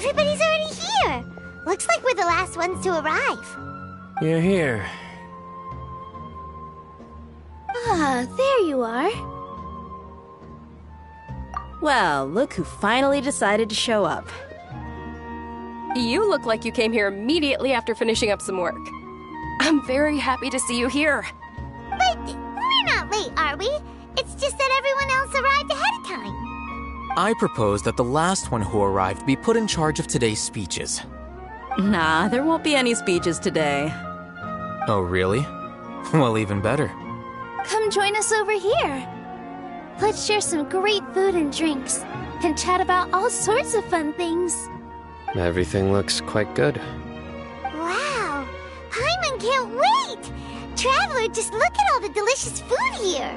Everybody's already here. Looks like we're the last ones to arrive. You're here. Ah, there you are. Well, look who finally decided to show up. You look like you came here immediately after finishing up some work. I'm very happy to see you here. But we're not late, are we? It's just that everyone else arrived ahead of time. I propose that the last one who arrived be put in charge of today's speeches. Nah, there won't be any speeches today. Oh, really? Well, even better. Come join us over here. Let's share some great food and drinks, and chat about all sorts of fun things. Everything looks quite good. Wow, Paimon can't wait! Traveler, just look at all the delicious food here.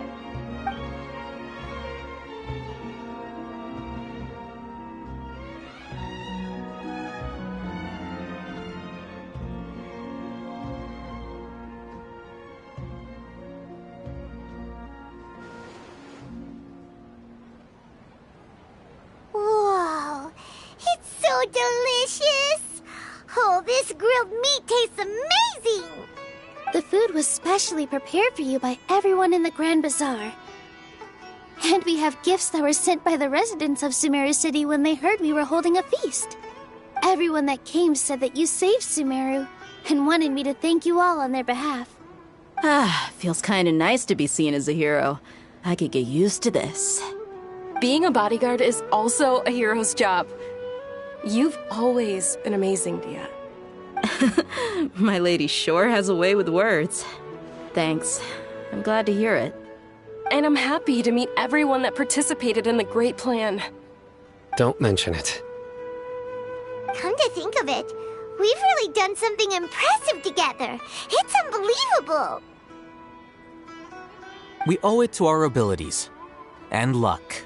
Whoa, it's so delicious! Oh, this grilled meat tastes amazing! The food was specially prepared for you by everyone in the Grand Bazaar. And we have gifts that were sent by the residents of Sumeru City when they heard we were holding a feast. Everyone that came said that you saved Sumeru, and wanted me to thank you all on their behalf. Ah, feels kinda nice to be seen as a hero. I could get used to this. Being a bodyguard is also a hero's job. You've always been amazing, Dia. My lady sure has a way with words. Thanks. I'm glad to hear it. And I'm happy to meet everyone that participated in the great plan. Don't mention it. Come to think of it, we've really done something impressive together. It's unbelievable. We owe it to our abilities. And luck.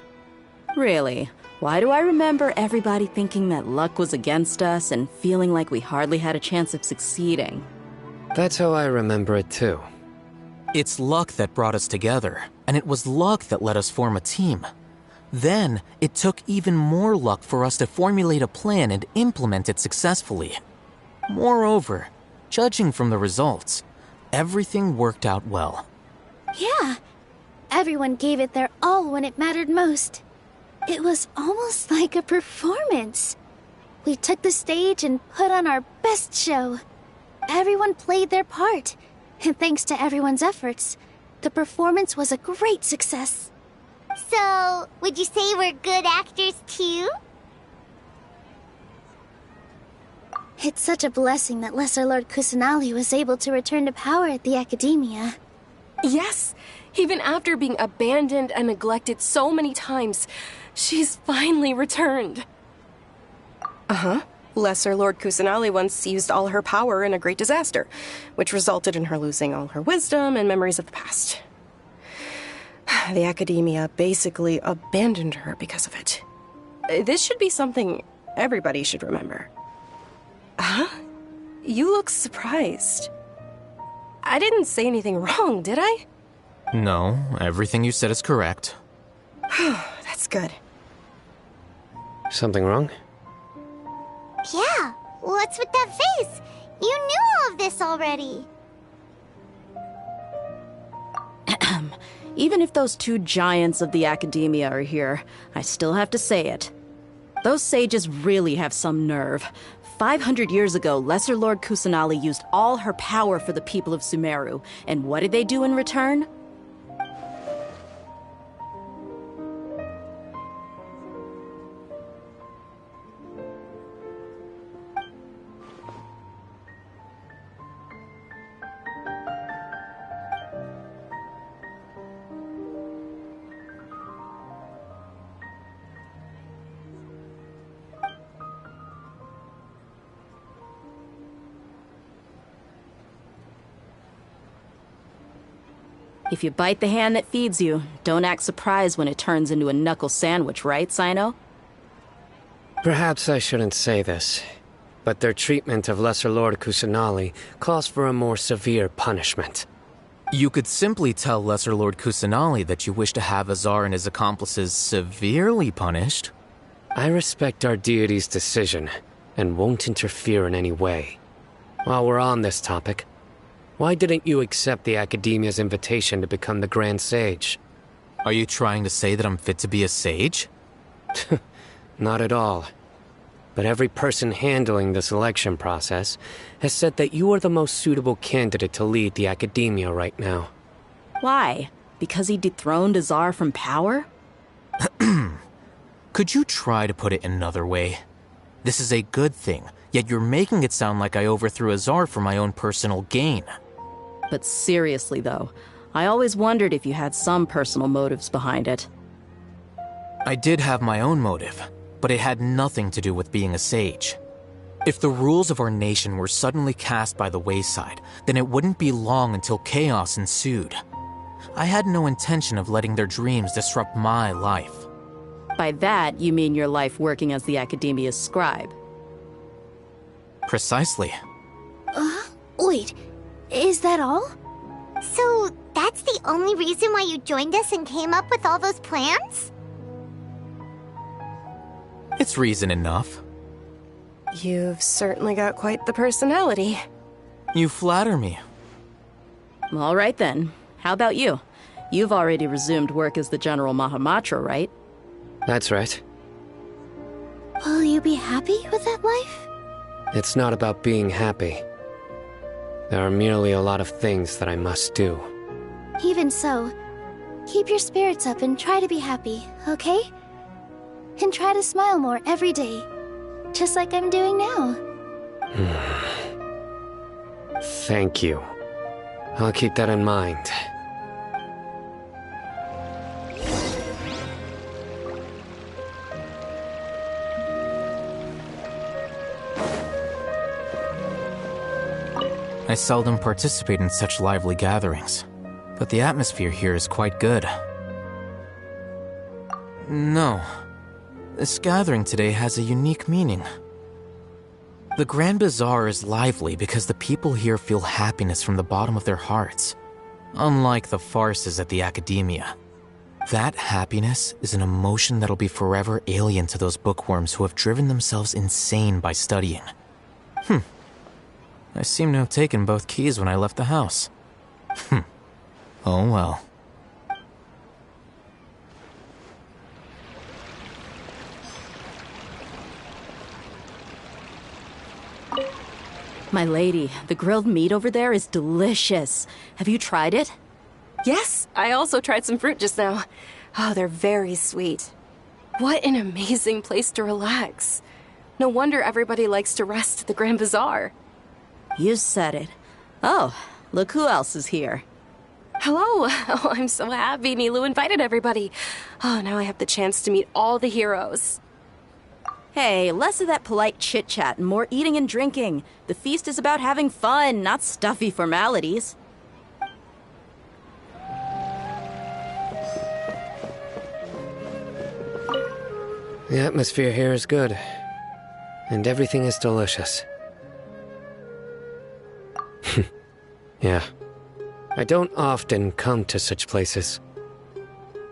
Really? Why do I remember everybody thinking that luck was against us and feeling like we hardly had a chance of succeeding? That's how I remember it too. It's luck that brought us together, and it was luck that let us form a team. Then, it took even more luck for us to formulate a plan and implement it successfully. Moreover, judging from the results, everything worked out well. Yeah, everyone gave it their all when it mattered most. It was almost like a performance. We took the stage and put on our best show. Everyone played their part, and thanks to everyone's efforts, the performance was a great success. So, would you say we're good actors too? It's such a blessing that Lesser Lord Kusanali was able to return to power at the Academia. Yes, even after being abandoned and neglected so many times, she's finally returned. Uh-huh. Lesser Lord Kusanali once used all her power in a great disaster, which resulted in her losing all her wisdom and memories of the past. The Academia basically abandoned her because of it. This should be something everybody should remember. Huh? You look surprised. I didn't say anything wrong, did I? No, everything you said is correct. That's good. Something wrong? Yeah, what's with that face? You knew all of this already. Even if those two giants of the Academia are here, I still have to say it. Those sages really have some nerve. 500 years ago, Lesser Lord Kusanali used all her power for the people of Sumeru, and what did they do in return? If you bite the hand that feeds you, don't act surprised when it turns into a knuckle sandwich, right, Sino? Perhaps I shouldn't say this, but their treatment of Lesser Lord Kusanali calls for a more severe punishment. You could simply tell Lesser Lord Kusanali that you wish to have Azar and his accomplices severely punished. I respect our deity's decision, and won't interfere in any way. While we're on this topic, why didn't you accept the Academia's invitation to become the Grand Sage? Are you trying to say that I'm fit to be a sage? Not at all. But every person handling the selection process has said that you are the most suitable candidate to lead the Academia right now. Why? Because he dethroned Azar from power? Could you try to put it another way? This is a good thing, yet you're making it sound like I overthrew Azar for my own personal gain. But seriously, though, I always wondered if you had some personal motives behind it. I did have my own motive, but it had nothing to do with being a sage. If the rules of our nation were suddenly cast by the wayside, then it wouldn't be long until chaos ensued. I had no intention of letting their dreams disrupt my life. By that, you mean your life working as the Academia's scribe. Precisely. Wait, is that all? So, that's the only reason why you joined us and came up with all those plans? It's reason enough. You've certainly got quite the personality. You flatter me. All right then. How about you? You've already resumed work as the General Mahamatra, right? That's right. Will you be happy with that life? It's not about being happy. There are merely a lot of things that I must do. Even so, keep your spirits up and try to be happy, okay? And try to smile more every day, just like I'm doing now. Thank you. I'll keep that in mind. I seldom participate in such lively gatherings, but the atmosphere here is quite good. No, this gathering today has a unique meaning. The Grand Bazaar is lively because the people here feel happiness from the bottom of their hearts, unlike the farces at the Academia. That happiness is an emotion that'll be forever alien to those bookworms who have driven themselves insane by studying. I seem to have taken both keys when I left the house. Oh well. My lady, the grilled meat over there is delicious. Have you tried it? Yes, I also tried some fruit just now. Oh, they're very sweet. What an amazing place to relax. No wonder everybody likes to rest at the Grand Bazaar. You said it. Oh, look who else is here. Hello. Oh, I'm so happy Nilu invited everybody. Oh, now I have the chance to meet all the heroes. Hey, less of that polite chit-chat and more eating and drinking. The feast is about having fun, not stuffy formalities. The atmosphere here is good, and everything is delicious. Yeah. I don't often come to such places,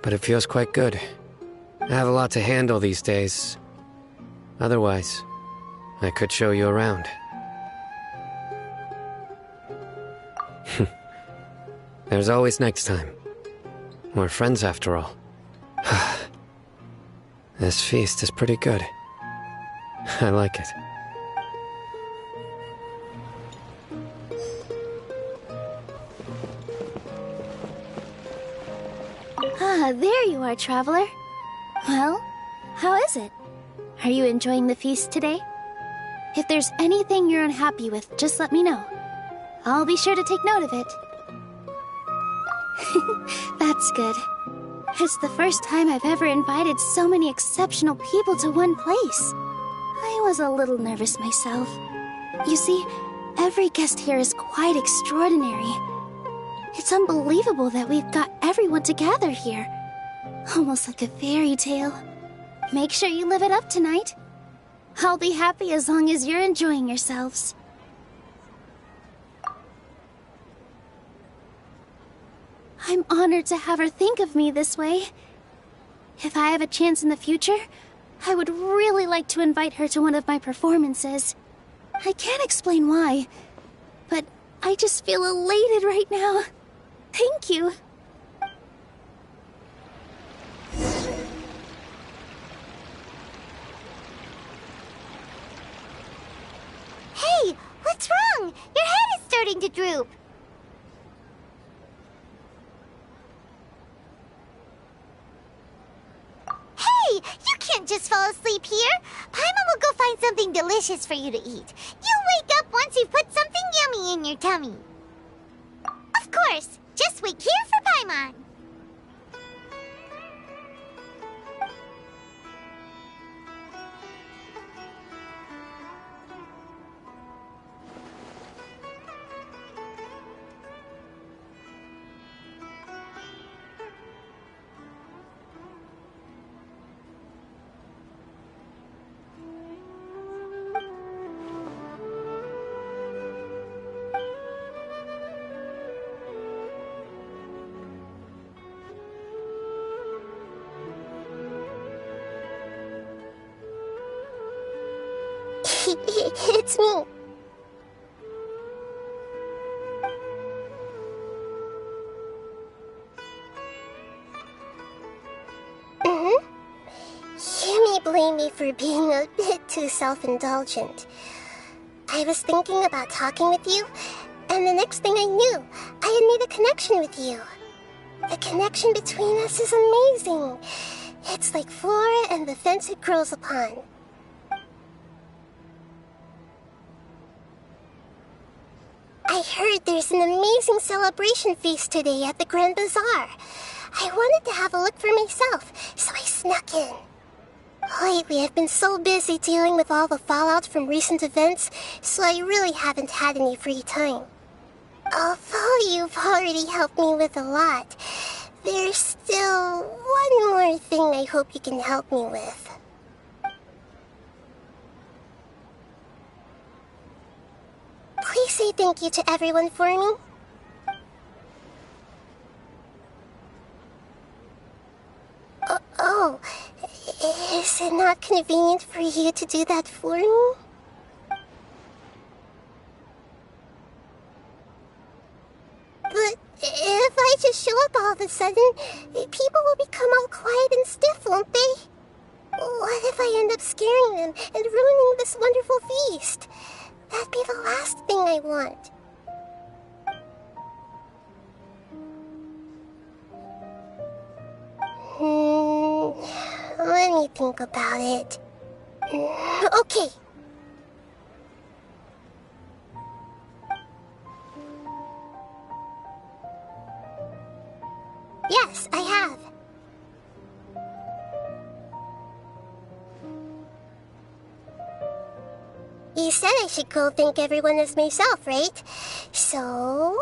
but it feels quite good. I have a lot to handle these days. Otherwise, I could show you around. There's always next time. We're friends after all. This feast is pretty good. I like it. There you are, traveler. Well, how is it? Are you enjoying the feast today? If there's anything you're unhappy with, just let me know. I'll be sure to take note of it. That's good. It's the first time I've ever invited so many exceptional people to one place. I was a little nervous myself. You see, every guest here is quite extraordinary. It's unbelievable that we've got everyone together here. Almost like a fairy tale. Make sure you live it up tonight. I'll be happy as long as you're enjoying yourselves. I'm honored to have her think of me this way. If I have a chance in the future, I would really like to invite her to one of my performances. I can't explain why, but I just feel elated right now. Thank you. Hey, what's wrong? Your head is starting to droop. Hey, you can't just fall asleep here. Paimon will go find something delicious for you to eat. You'll wake up once you've put something yummy in your tummy. Of course, just wait here for Paimon. It's me. You may blame me for being a bit too self-indulgent. I was thinking about talking with you, and the next thing I knew, I had made a connection with you. The connection between us is amazing. It's like flora and the fence it grows upon. I heard there's an amazing celebration feast today at the Grand Bazaar. I wanted to have a look for myself, so I snuck in. Lately, I've been so busy dealing with all the fallout from recent events, so I really haven't had any free time. Although you've already helped me with a lot, there's still one more thing I hope you can help me with. Please say thank you to everyone for me. Oh, is it not convenient for you to do that for me? But if I just show up all of a sudden, people will become all quiet and stiff, won't they? What if I end up scaring them and ruining this wonderful feast? That'd be the last thing I want. Let me think about it. Okay. Yes, I have. You said I should go thank everyone as myself, right? So,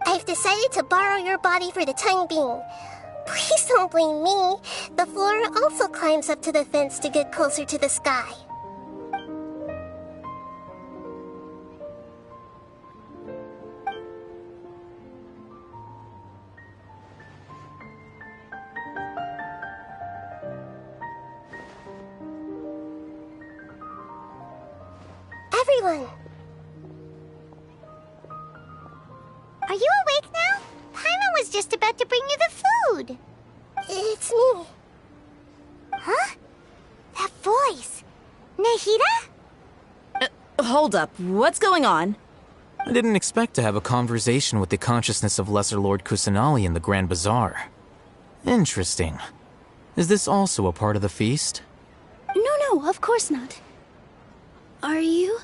I've decided to borrow your body for the time being. Please don't blame me. The flora also climbs up to the fence to get closer to the sky. Everyone! Are you awake now? Paimon was just about to bring you the food. It's me. Huh? That voice. Nahida? Hold up. What's going on? I didn't expect to have a conversation with the consciousness of Lesser Lord Kusanali in the Grand Bazaar. Interesting. Is this also a part of the feast? No, of course not. Are you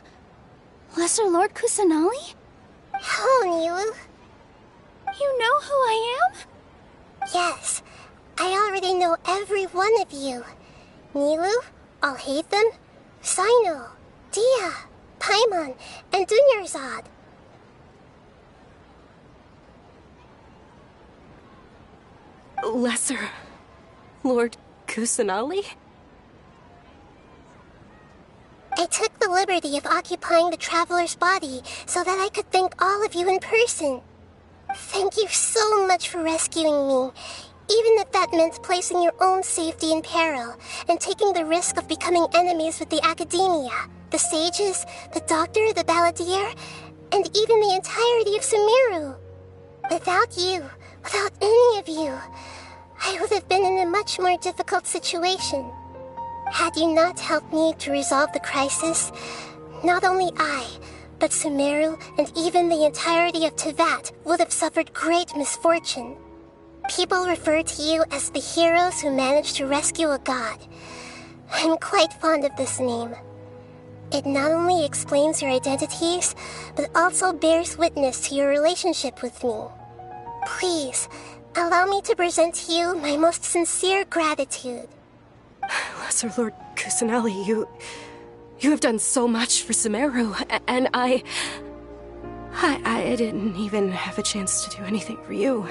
Lesser Lord Kusanali? Hello, Nilu. You know who I am? Yes, I already know every one of you. Nilu, Alhaitham, Sino, Dia, Paimon, and Dunyarzad. Lesser Lord Kusanali? I took the liberty of occupying the traveler's body so that I could thank all of you in person. Thank you so much for rescuing me. Even if that meant placing your own safety in peril and taking the risk of becoming enemies with the academia, the sages, the doctor, the balladeer, and even the entirety of Sumeru. Without you, without any of you, I would have been in a much more difficult situation. Had you not helped me to resolve the crisis, not only I, but Sumeru and even the entirety of Tevat would have suffered great misfortune. People refer to you as the heroes who managed to rescue a god. I'm quite fond of this name. It not only explains your identities, but also bears witness to your relationship with me. Please, allow me to present to you my most sincere gratitude. Lesser Lord Kusanali, you have done so much for Sumeru, and I didn't even have a chance to do anything for you.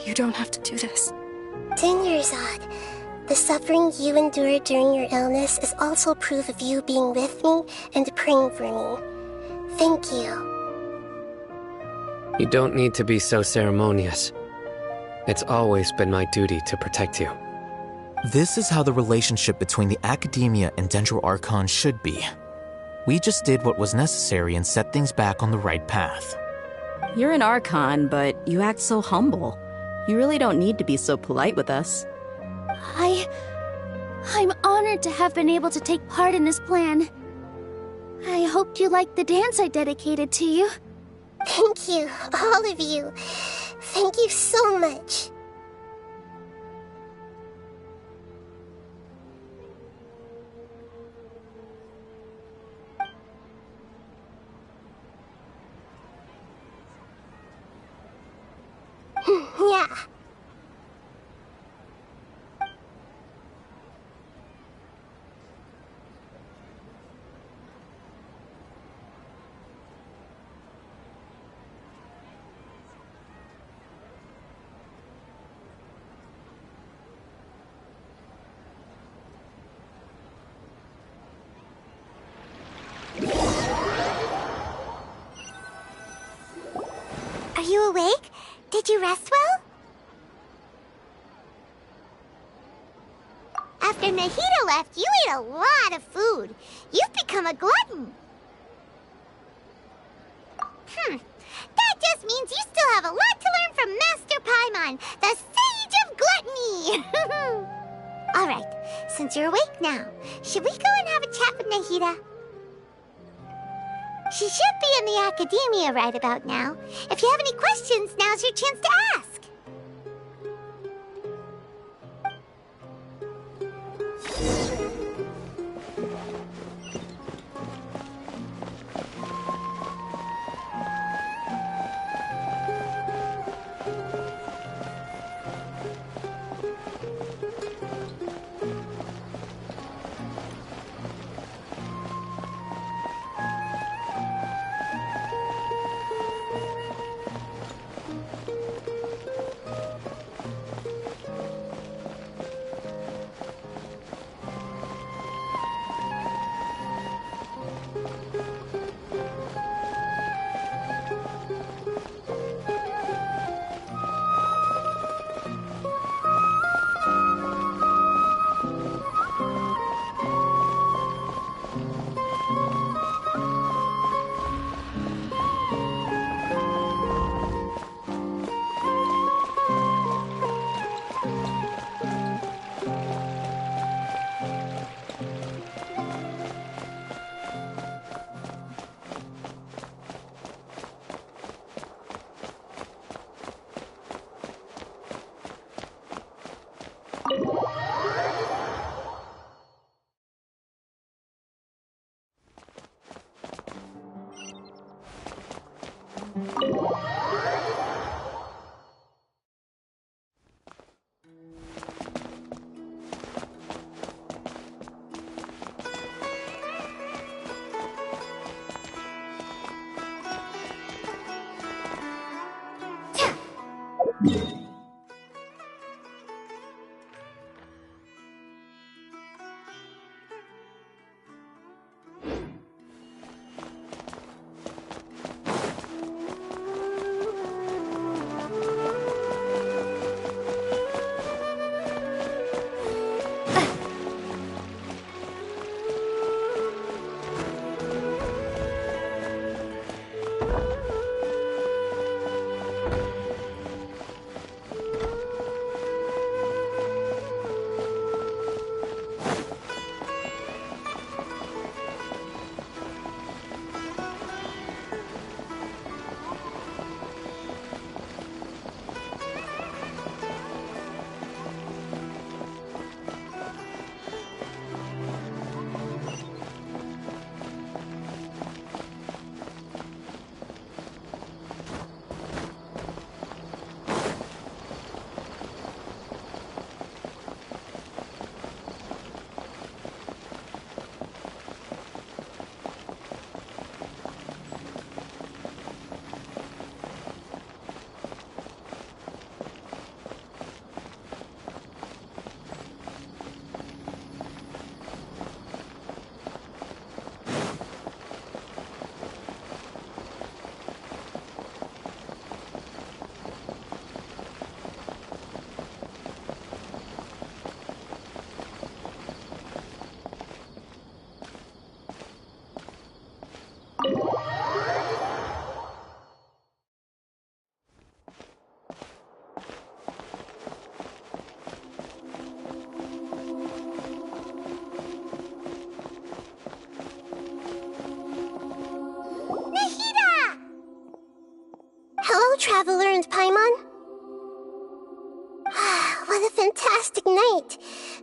You don't have to do this. Dinyarzad, the suffering you endured during your illness is also proof of you being with me and praying for me. Thank you. You don't need to be so ceremonious. It's always been my duty to protect you. This is how the relationship between the Academia and Dendro Archon should be. We just did what was necessary and set things back on the right path. You're an Archon, but you act so humble. You really don't need to be so polite with us. I'm honored to have been able to take part in this plan. I hoped you liked the dance I dedicated to you. Thank you, all of you. Thank you so much. Yeah. Are you awake? Did you rest well? After Nahida left, you ate a lot of food. You've become a glutton. That just means you still have a lot to learn from Master Paimon, the Sage of Gluttony. All right, since you're awake now, should we go and have a chat with Nahida? She should be in the Academia right about now. If you have any questions, now's your chance to ask.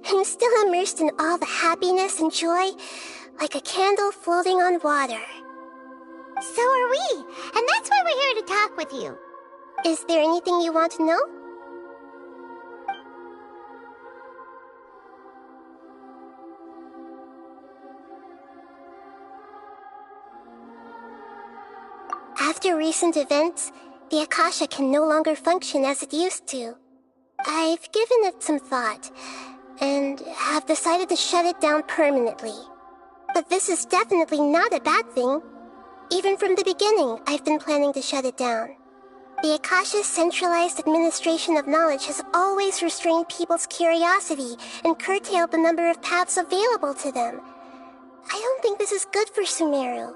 I'm still immersed in all the happiness and joy, like a candle floating on water. So are we, and that's why we're here to talk with you. Is there anything you want to know? After recent events, the Akasha can no longer function as it used to. I've given it some thought, and have decided to shut it down permanently. But this is definitely not a bad thing. Even from the beginning, I've been planning to shut it down. The Akasha's centralized administration of knowledge has always restrained people's curiosity and curtailed the number of paths available to them. I don't think this is good for Sumeru.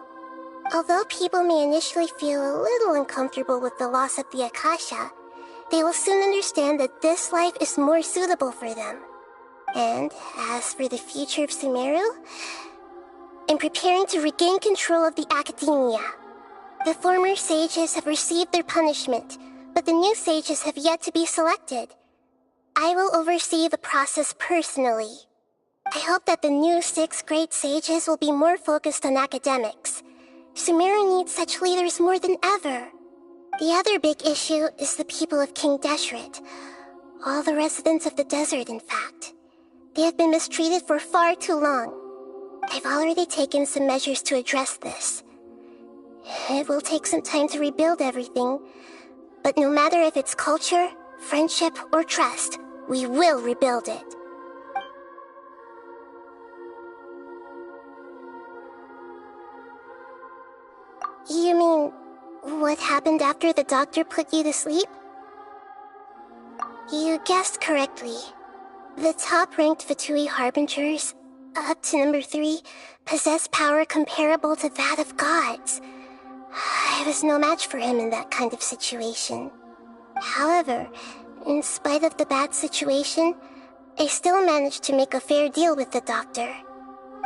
Although people may initially feel a little uncomfortable with the loss of the Akasha, they will soon understand that this life is more suitable for them. And as for the future of Sumeru, I'm preparing to regain control of the academia. The former sages have received their punishment, but the new sages have yet to be selected. I will oversee the process personally. I hope that the new 6th grade sages will be more focused on academics. Sumeru needs such leaders more than ever. The other big issue is the people of King Deshret. All the residents of the desert, in fact. They have been mistreated for far too long. I've already taken some measures to address this. It will take some time to rebuild everything, but no matter if it's culture, friendship, or trust, we will rebuild it. You mean, what happened after the doctor put you to sleep? You guessed correctly. The top-ranked Fatui Harbingers, up to number 3, possess power comparable to that of gods. I was no match for him in that kind of situation. However, in spite of the bad situation, I still managed to make a fair deal with the doctor.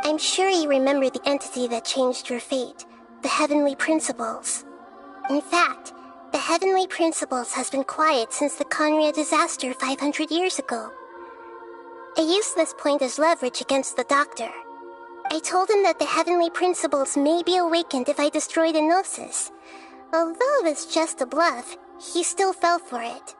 I'm sure you remember the entity that changed your fate. The Heavenly Principles. In fact, the Heavenly Principles has been quiet since the Conria disaster 500 years ago. I used this point as leverage against the doctor. I told him that the Heavenly Principles may be awakened if I destroy the Gnosis. Although it's just a bluff, he still fell for it.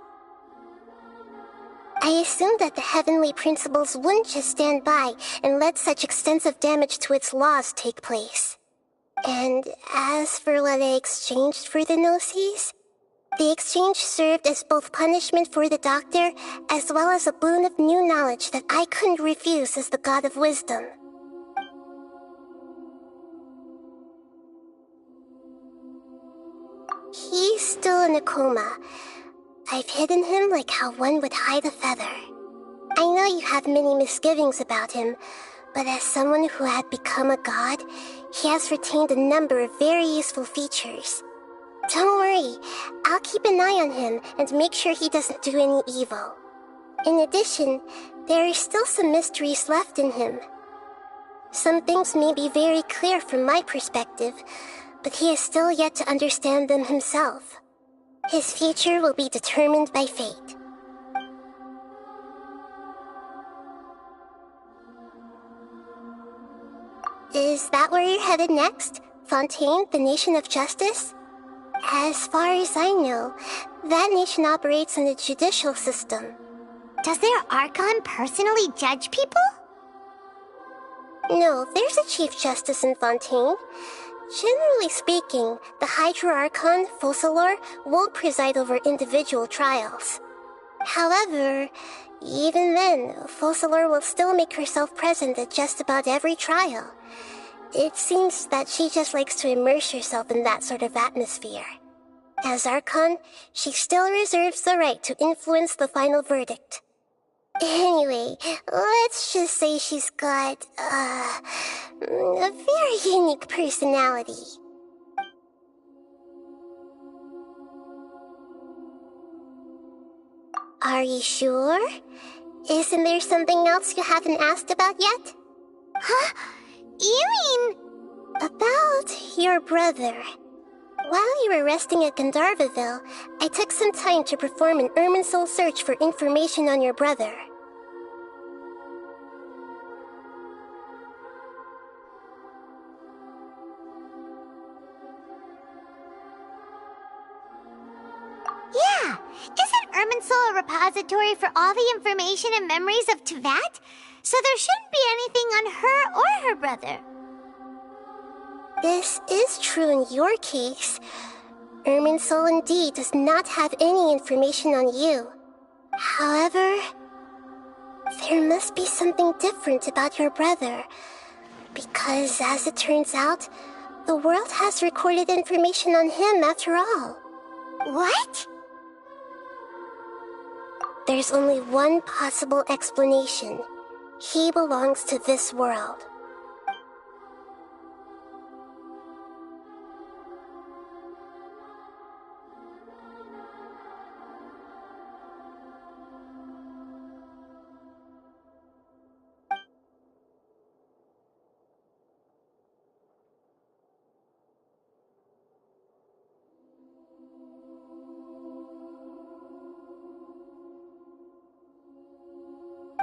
I assumed that the Heavenly Principles wouldn't just stand by and let such extensive damage to its laws take place. And as for what I exchanged for the Gnosis, the exchange served as both punishment for the doctor, as well as a boon of new knowledge that I couldn't refuse as the god of wisdom. He's still in a coma. I've hidden him like how one would hide a feather. I know you have many misgivings about him, but as someone who had become a god, he has retained a number of very useful features. Don't worry, I'll keep an eye on him and make sure he doesn't do any evil. In addition, there are still some mysteries left in him. Some things may be very clear from my perspective, but he is still yet to understand them himself. His future will be determined by fate. Is that where you're headed next? Fontaine, the Nation of Justice? As far as I know, that nation operates in a judicial system. Does their Archon personally judge people? No, there's a Chief Justice in Fontaine. Generally speaking, the Hydra Archon, Focalor, won't preside over individual trials. However, even then, Focalor will still make herself present at just about every trial. It seems that she just likes to immerse herself in that sort of atmosphere. As Archon, she still reserves the right to influence the final verdict. Anyway, let's just say she's got, a very unique personality. Are you sure? Isn't there something else you haven't asked about yet? Huh? You mean... About your brother. While you were resting at Gandharvaville, I took some time to perform an Irminsul search for information on your brother. Irminsul a repository for all the information and memories of Teyvat? So there shouldn't be anything on her or her brother. This is true in your case. Irminsul indeed does not have any information on you. However, there must be something different about your brother. Because, as it turns out, the world has recorded information on him after all. What? There's only one possible explanation. He belongs to this world.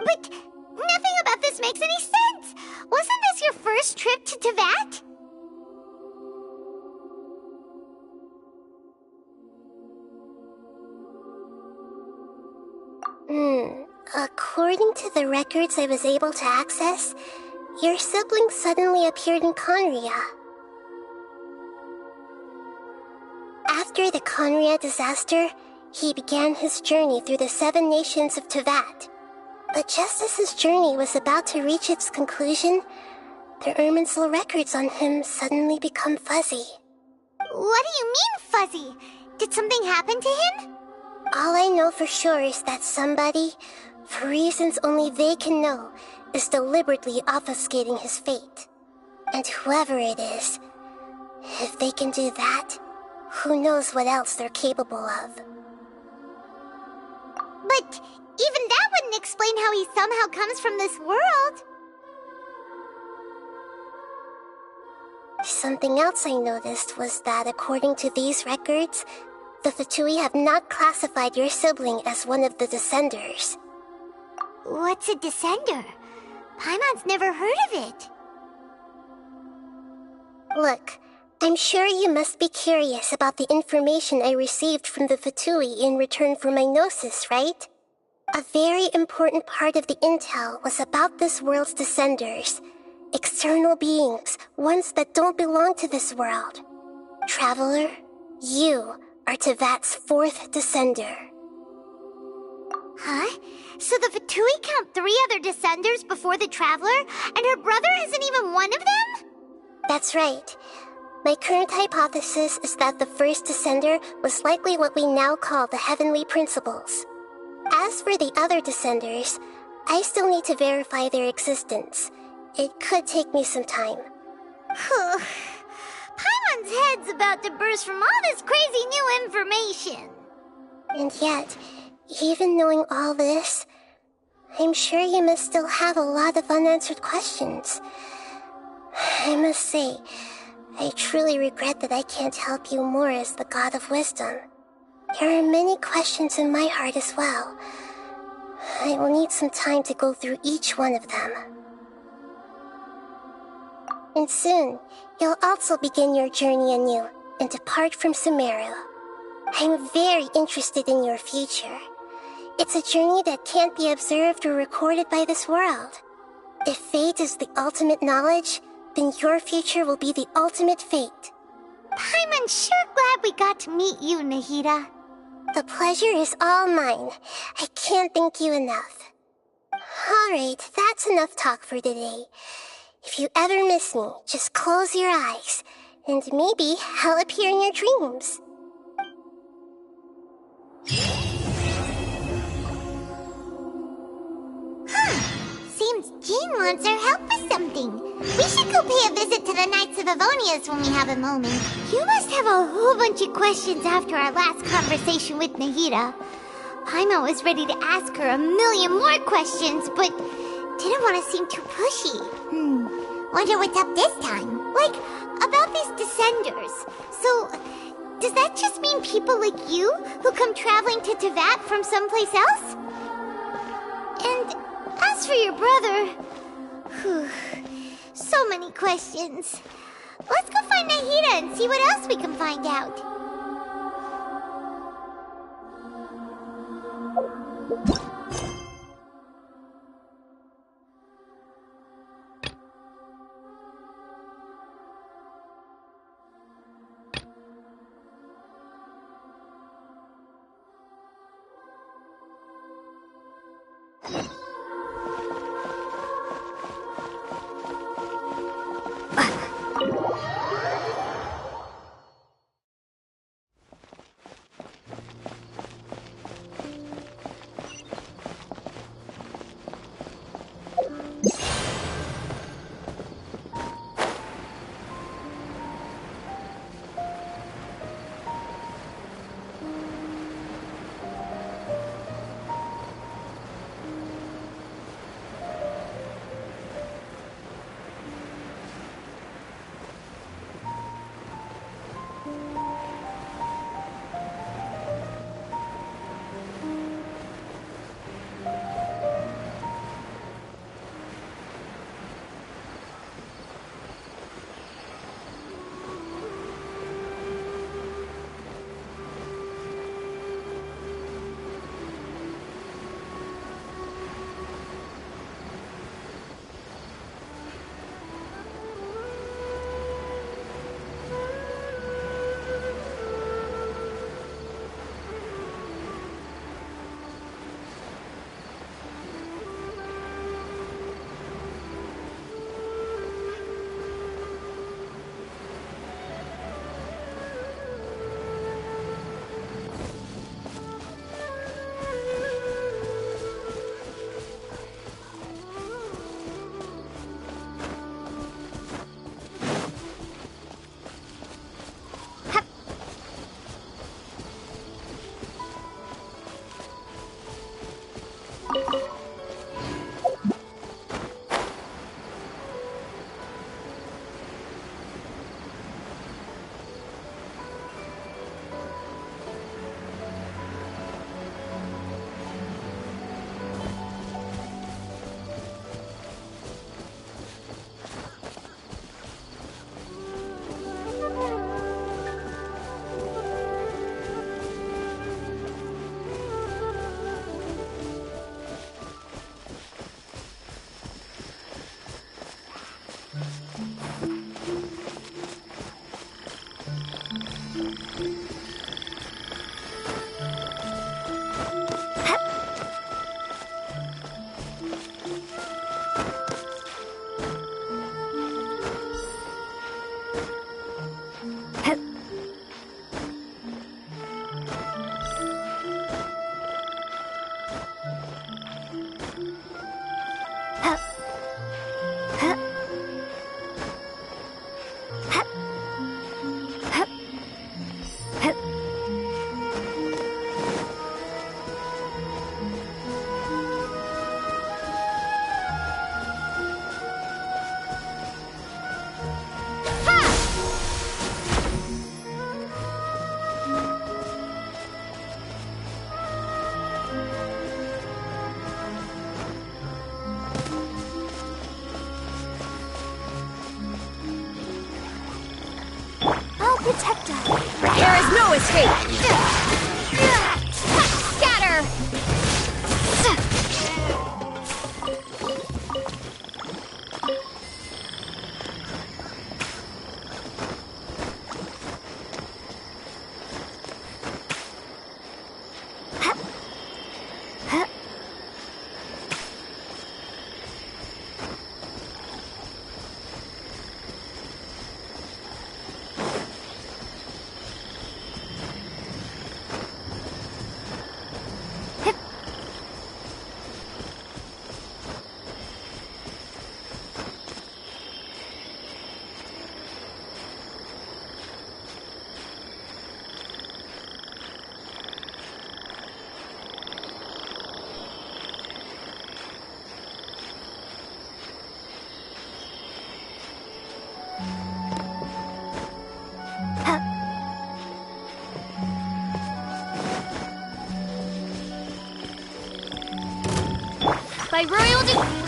But nothing about this makes any sense! Wasn't this your first trip to Teyvat? According to the records I was able to access, your sibling suddenly appeared in Conria. After the Conria disaster, he began his journey through the 7 nations of Teyvat. But just as his journey was about to reach its conclusion, the Irminsul records on him suddenly become fuzzy. What do you mean, fuzzy? Did something happen to him? All I know for sure is that somebody, for reasons only they can know, is deliberately obfuscating his fate. And whoever it is, if they can do that, who knows what else they're capable of. But even that wouldn't explain how he somehow comes from this world. Something else I noticed was that according to these records, the Fatui have not classified your sibling as one of the Descenders. What's a Descender? Paimon's never heard of it. Look, I'm sure you must be curious about the information I received from the Fatui in return for my gnosis, right? A very important part of the intel was about this world's Descenders. External beings, ones that don't belong to this world. Traveler, you are Teyvat's 4th Descender. Huh? So the Fatui count 3 other Descenders before the Traveler, and her brother isn't even one of them? That's right. My current hypothesis is that the first Descender was likely what we now call the Heavenly Principles. As for the other Descenders, I still need to verify their existence. It could take me some time. Paimon's head's about to burst from all this crazy new information. And yet, even knowing all this, I'm sure you must still have a lot of unanswered questions. I must say, I truly regret that I can't help you more as the God of Wisdom. There are many questions in my heart as well. I will need some time to go through each one of them. And soon, you'll also begin your journey anew and depart from Sumeru. I'm very interested in your future. It's a journey that can't be observed or recorded by this world. If fate is the ultimate knowledge, then your future will be the ultimate fate. Paimon's sure glad we got to meet you, Nahida. The pleasure is all mine. I can't thank you enough. Alright, that's enough talk for today. If you ever miss me, just close your eyes, and maybe I'll appear in your dreams. Seems Jean wants our help with something. We should go pay a visit to the Knights of Avonius when we have a moment. You must have a whole bunch of questions after our last conversation with Nahida. Paimon was ready to ask her a million more questions, but didn't want to seem too pushy. Wonder what's up this time? Like, about these Descenders. So, does that just mean people like you who come traveling to Teyvat from someplace else? And as for your brother... so many questions. Let's go find Nahida and see what else we can find out. Protect us. There is no escape! Scatter! By royalty!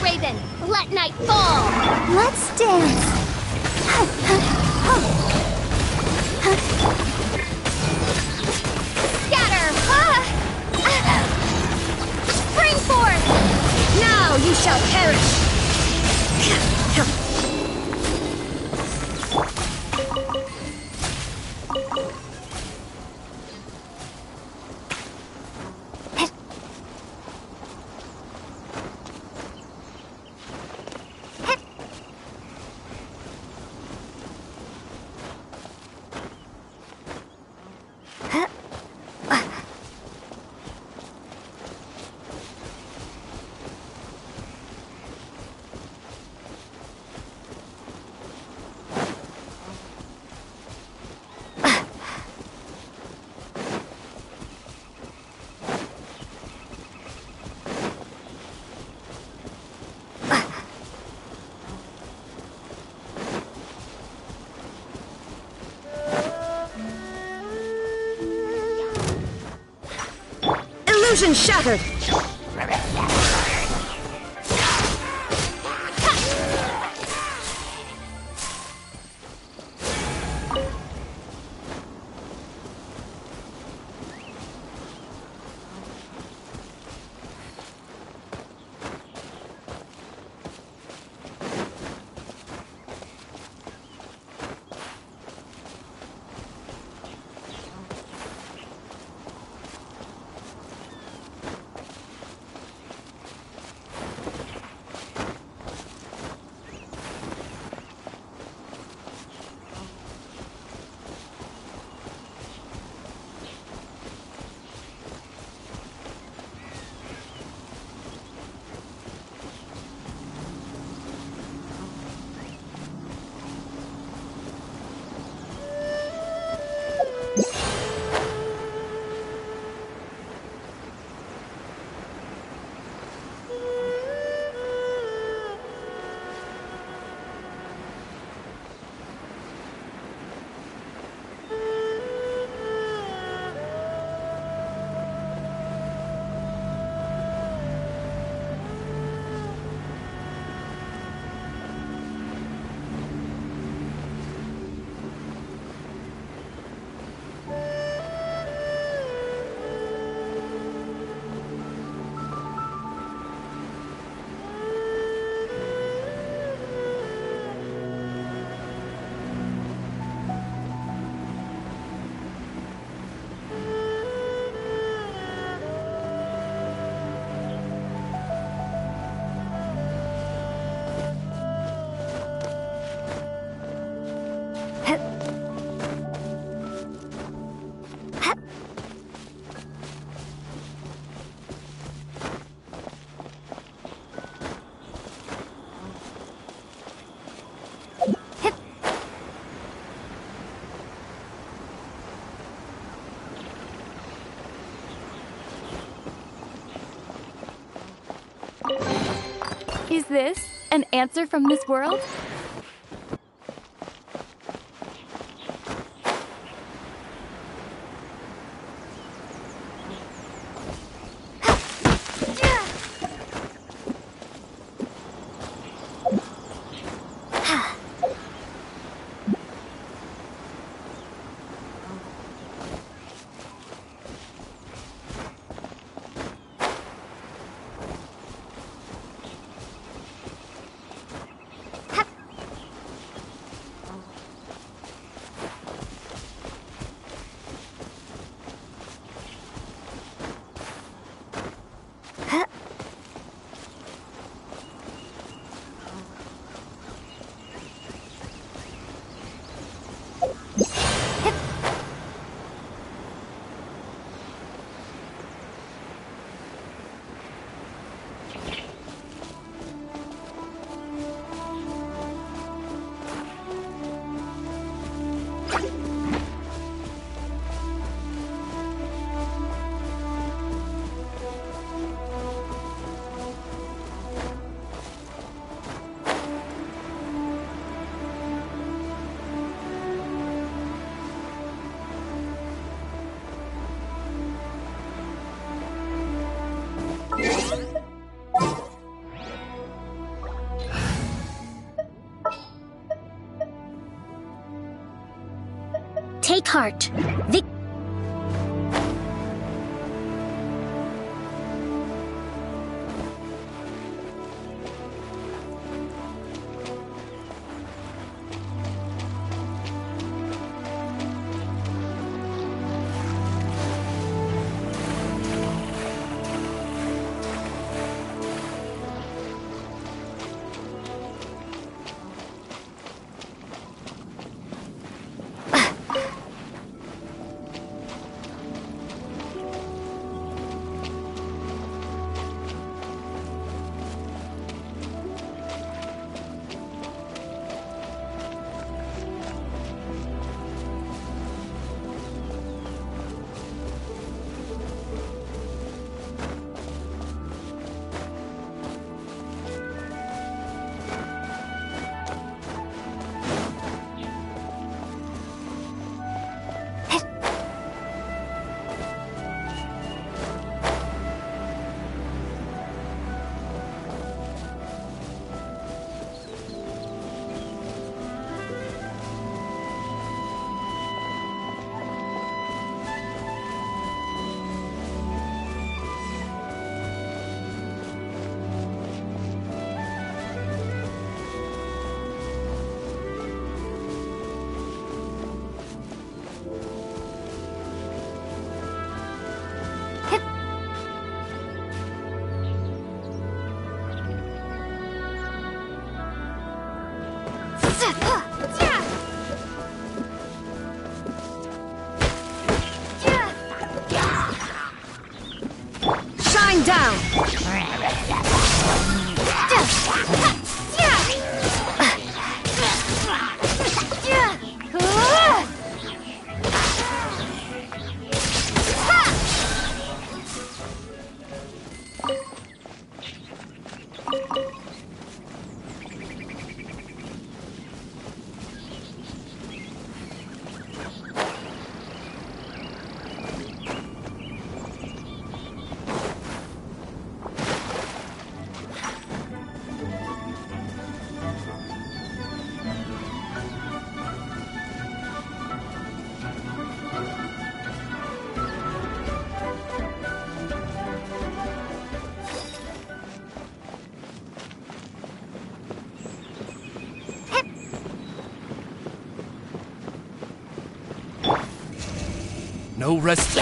Raven, let night fall! Let's dance! Scatter! Spring forth! Now you shall perish! Illusion shattered! this an answer from this world? Take heart. No rest.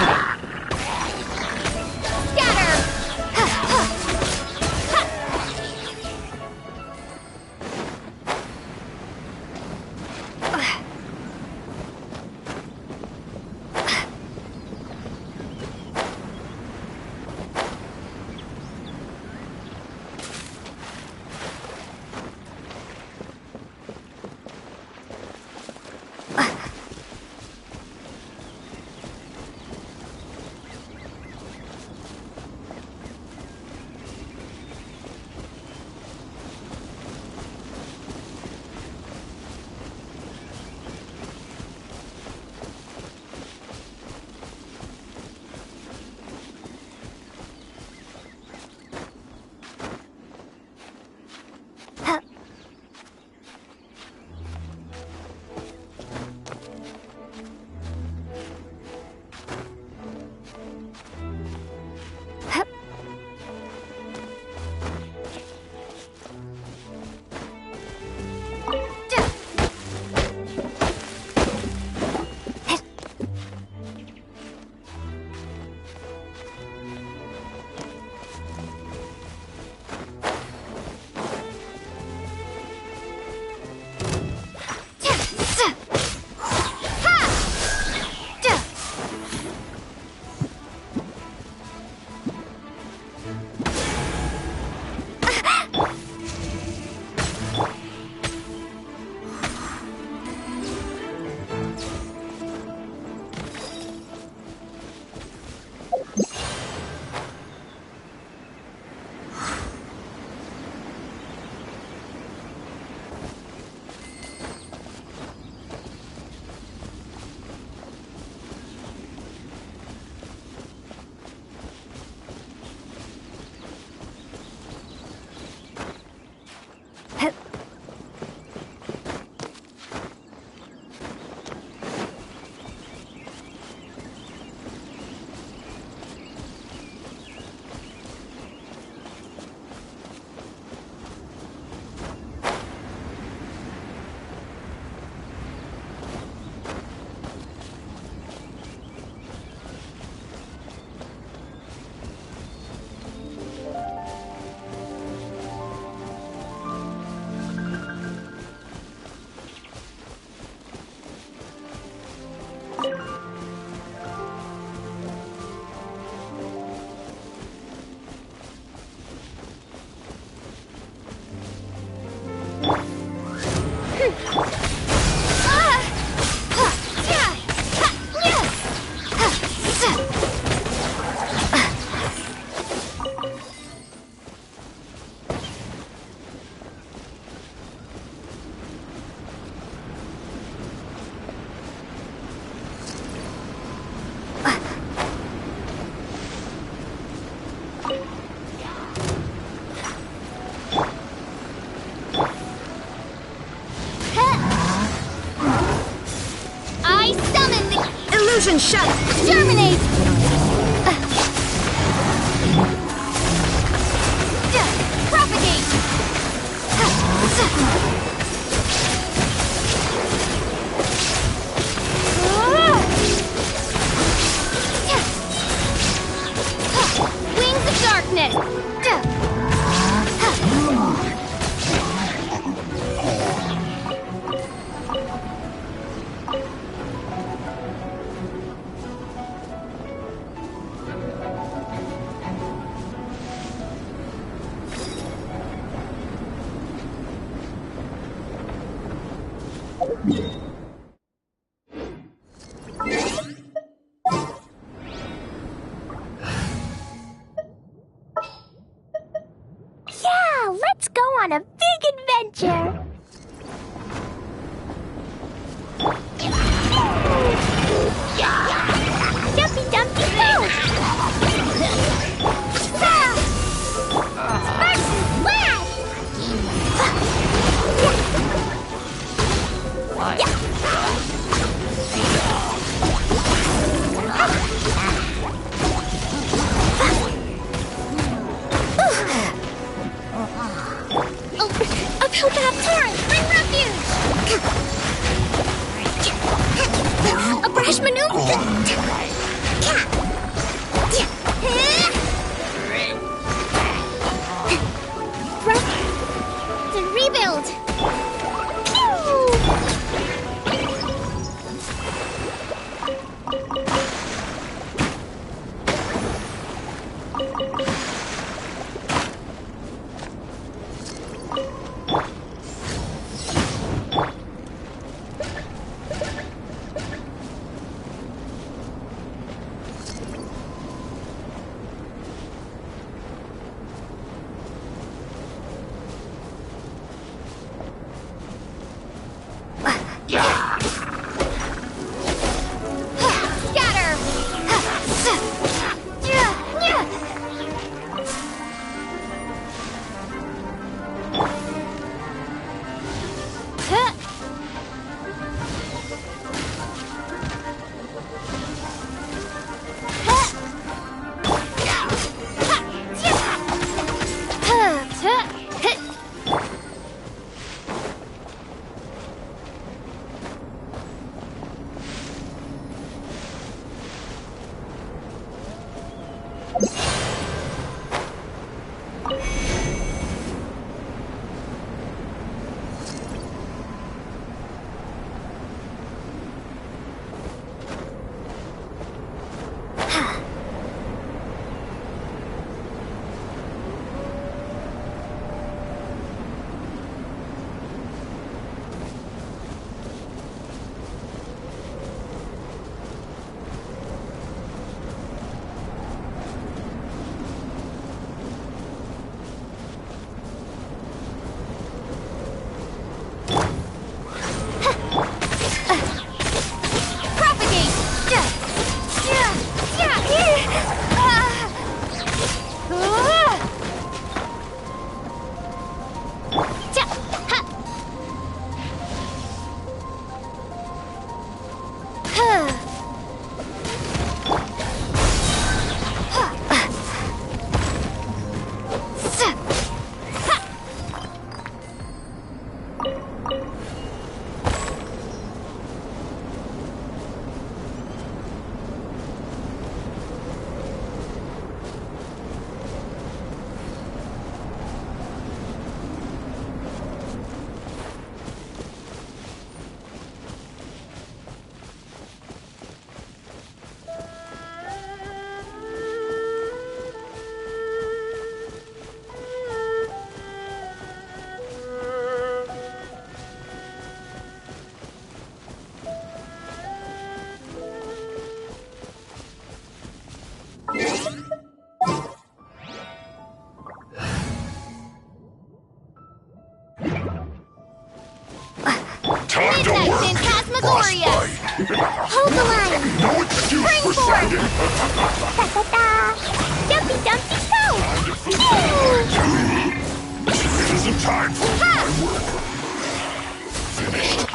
Fusion shut! Terminate! Propagate! Wings of darkness! Yeah, let's go on a big adventure. Dumpy Dumpy go! Sparks and A coconut torrent! Bring refuge! A brash maneuver! To rebuild! Hold the line! No excuse Spring for forward! slacking! Ta-ta-ta! Dumpy Dumpy go! It isn't time for my work. Finished.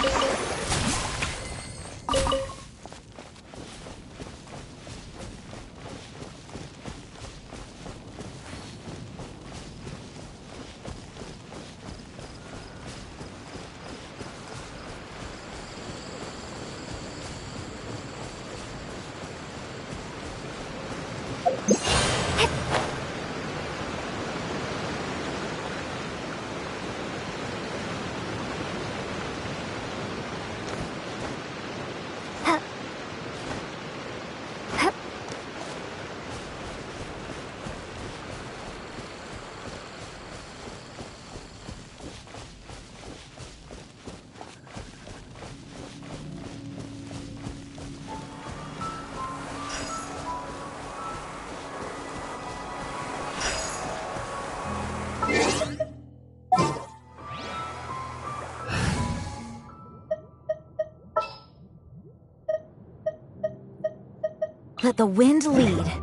Let the wind lead.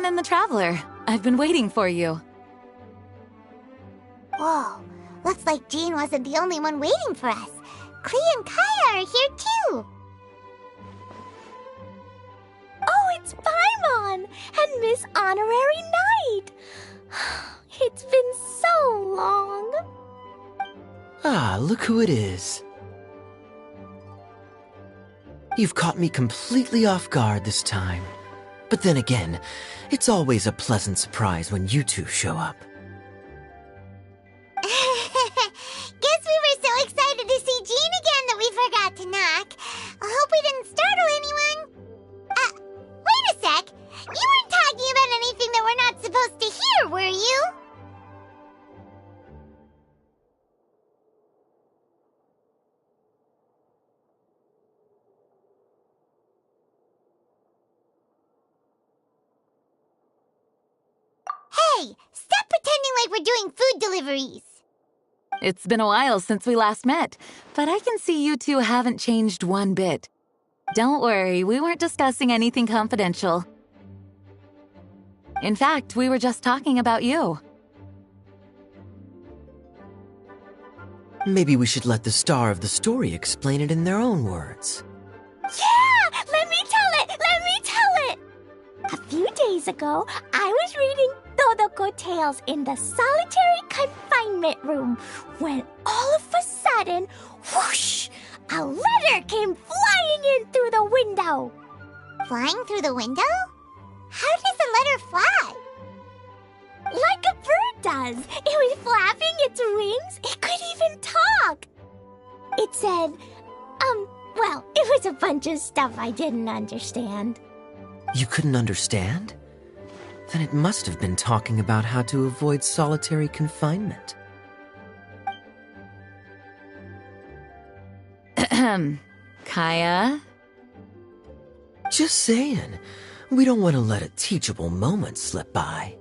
on in the Traveler. I've been waiting for you. Whoa, looks like Jean wasn't the only one waiting for us. Klee and Kaya are here too. Oh, it's Paimon and Miss Honorary Knight. It's been so long. Ah, look who it is. You've caught me completely off guard this time. But then again, it's always a pleasant surprise when you two show up. Guess we were so excited to see Jean again that we forgot to knock. I hope we didn't startle anyone. Wait a sec. You weren't talking about anything that we're not supposed to hear, were you? Hey, stop pretending like we're doing food deliveries. It's been a while since we last met, but I can see you two haven't changed one bit. Don't worry, we weren't discussing anything confidential. In fact, we were just talking about you. Maybe we should let the star of the story explain it in their own words. Yeah! Let me tell it! Let me tell it! A few days ago, I was reading Todoko Tales in the solitary confinement room when all of a sudden, whoosh! A letter came flying in through the window. Flying through the window? How does a letter fly? Like a bird does. It was flapping its wings. It could even talk. It said, well, it was a bunch of stuff I didn't understand. You couldn't understand? Then it must have been talking about how to avoid solitary confinement. Kaya? Just saying. We don't want to let a teachable moment slip by.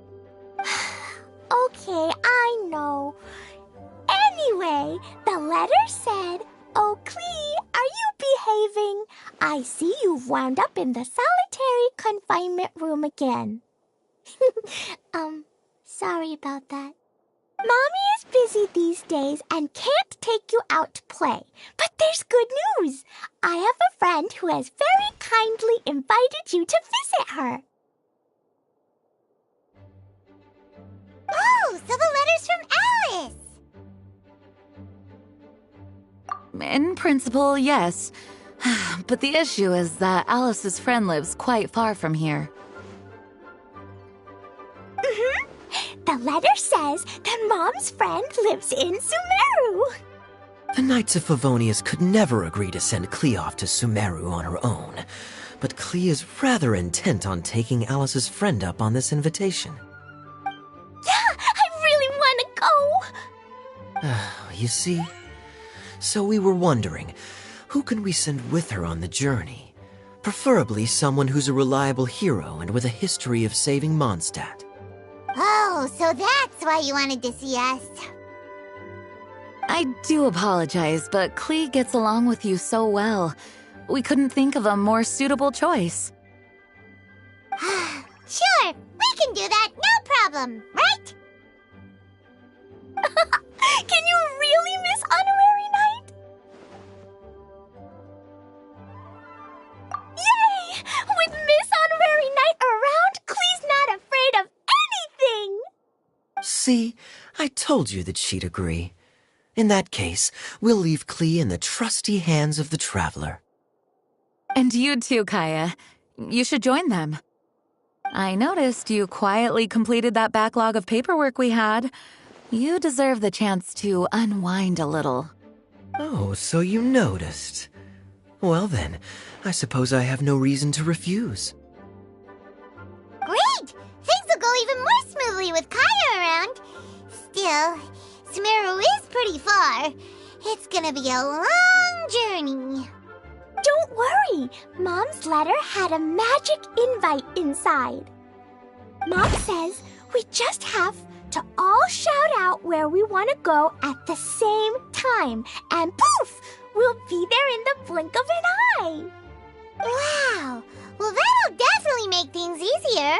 Okay, I know. Anyway, the letter said, "Oh, Klee, are you behaving? I see you've wound up in the solitary confinement room again." Sorry about that. Mommy is busy these days and can't take you out to play. But there's good news. I have a friend who has very kindly invited you to visit her. Oh, so the letter's from Alice. In principle, yes. But the issue is that Alice's friend lives quite far from here. The letter says that Mom's friend lives in Sumeru. The Knights of Favonius could never agree to send Klee off to Sumeru on her own, but Klee is rather intent on taking Alice's friend up on this invitation. Yeah, I really want to go. You see? So we were wondering, who can we send with her on the journey? Preferably someone who's a reliable hero and with a history of saving Mondstadt. Oh, so that's why you wanted to see us. I do apologize, but Klee gets along with you so well. We couldn't think of a more suitable choice. Sure, we can do that, no problem, right? Can you really, Miss Honorary Knight? Yay! With Miss Honorary Knight around, Klee's not afraid of anything! See? I told you that she'd agree. In that case, we'll leave Klee in the trusty hands of the Traveler. And you too, Kaya. You should join them. I noticed you quietly completed that backlog of paperwork we had. You deserve the chance to unwind a little. Oh, so you noticed. Well then, I suppose I have no reason to refuse. Great! Things will go even more smoothly with Kaya around. Still, Sumeru is pretty far. It's gonna be a long journey. Don't worry, Mom's letter had a magic invite inside. Mom says we just have to all shout out where we want to go at the same time, and poof, we'll be there in the blink of an eye. Wow, well that'll definitely make things easier.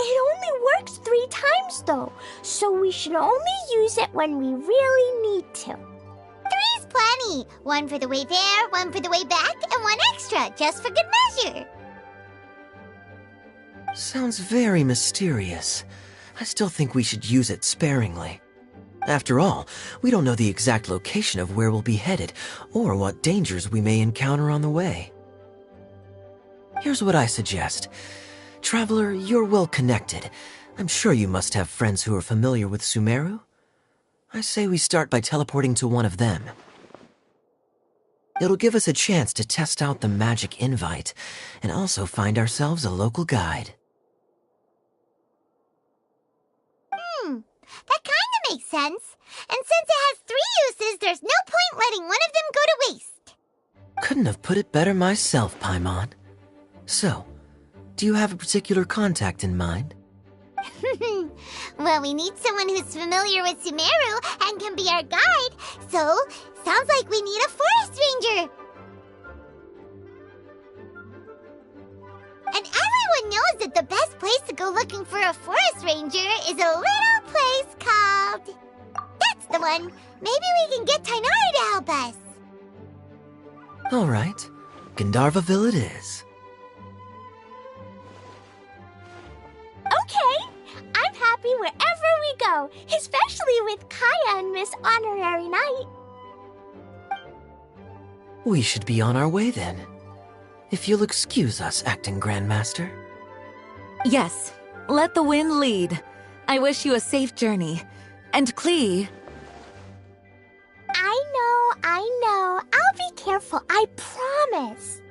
It only works 3 times, though, so we should only use it when we really need to. 3's plenty. 1 for the way there, 1 for the way back, and 1 extra, just for good measure. Sounds very mysterious. I still think we should use it sparingly. After all, we don't know the exact location of where we'll be headed, or what dangers we may encounter on the way. Here's what I suggest. Traveler, you're well connected. I'm sure you must have friends who are familiar with Sumeru. I say we start by teleporting to one of them. It'll give us a chance to test out the magic invite, and also find ourselves a local guide. That kinda makes sense. And since it has 3 uses, there's no point letting one of them go to waste. Couldn't have put it better myself, Paimon. So, do you have a particular contact in mind? Well, we need someone who's familiar with Sumeru and can be our guide, so sounds like we need a forest ranger. And everyone knows that the best place to go looking for a forest ranger is a little place called... That's the one! Maybe we can get Tainari to help us. All right, Gandharvaville it is. Okay, I'm happy wherever we go, especially with Kaya and Miss Honorary Knight. We should be on our way then. If you'll excuse us, Acting Grandmaster. Yes, let the wind lead. I wish you a safe journey. And Klee... I know. I'll be careful, I promise.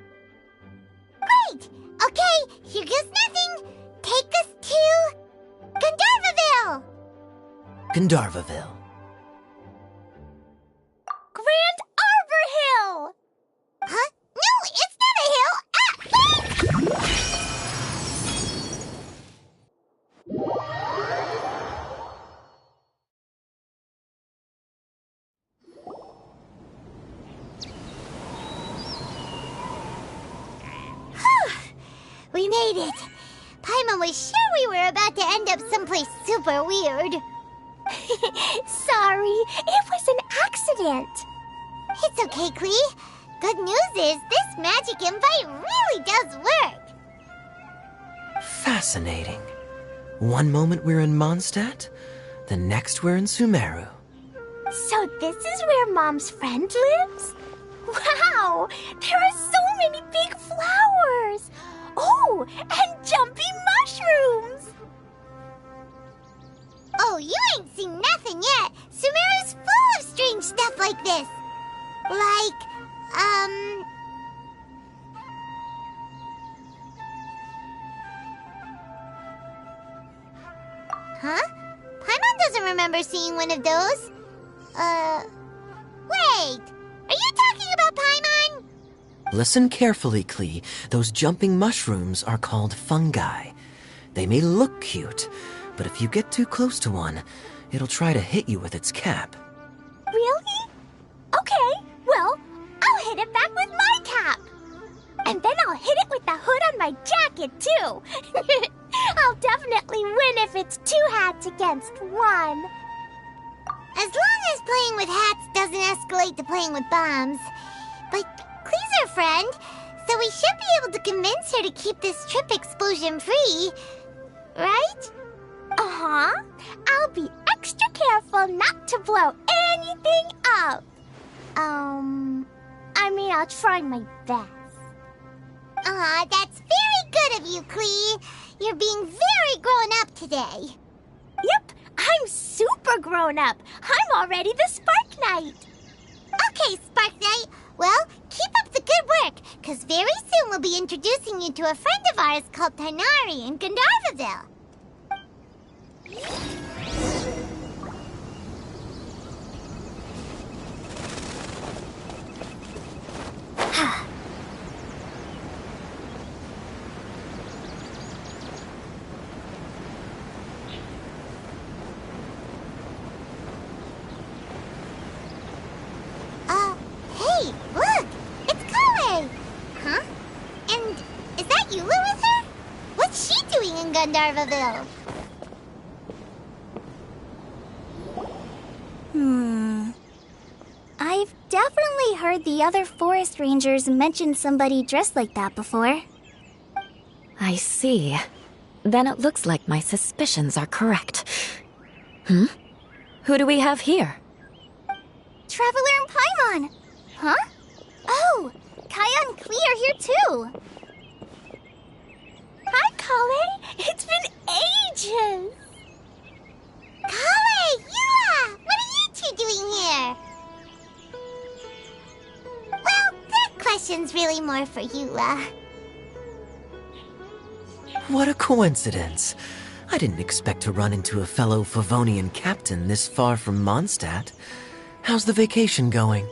Great! Okay, here goes nothing. Take us to... Gandharvaville! Gandharvaville. Grand Arbor Hill! Huh? No, it's not a hill! We made it. Paimon was sure we were about to end up someplace super weird. Sorry, it was an accident. It's okay, Klee. Good news is this magic invite really does work. Fascinating. One moment we're in Mondstadt, the next we're in Sumeru. So this is where Mom's friend lives? Wow, there are so many big flowers. Oh, and jumpy mushrooms. Oh, you ain't seen nothing yet. Sumeru's full of strange stuff like this. Like, Huh? Paimon doesn't remember seeing one of those. Wait! Are you talking about Paimon? Listen carefully, Klee. Those jumping mushrooms are called fungi. They may look cute, but if you get too close to one, it'll try to hit you with its cap. Really? Okay, well, I'll hit it back with my cap. And then I'll hit it with the hood on my jacket, too. I'll definitely win if it's 2 hats against 1. As long as playing with hats doesn't escalate to playing with bombs. But Klee's our friend, so we should be able to convince her to keep this trip explosion-free. Right? Uh-huh. I'll be extra careful not to blow anything up. I'll try my best. Aw, that's very good of you, Klee. You're being very grown up today. Yep, I'm super grown up. I'm already the Spark Knight. Okay, Spark Knight. Well, keep up the good work, because very soon we'll be introducing you to a friend of ours called Tainari in Gandharvaville. Hey, look! It's Kale! Huh? And is that Eula with her? What's she doing in Gandharvaville. I've definitely heard the other forest rangers mention somebody dressed like that before. I see. Then it looks like my suspicions are correct. Who do we have here? Traveler and Paimon! Huh? Oh, Kaya and Klee are here too! Hi, Kale! It's been ages! Kale! Yua! What are you two doing here? Well, that question's really more for Yua. What a coincidence. I didn't expect to run into a fellow Favonian captain this far from Mondstadt. How's the vacation going?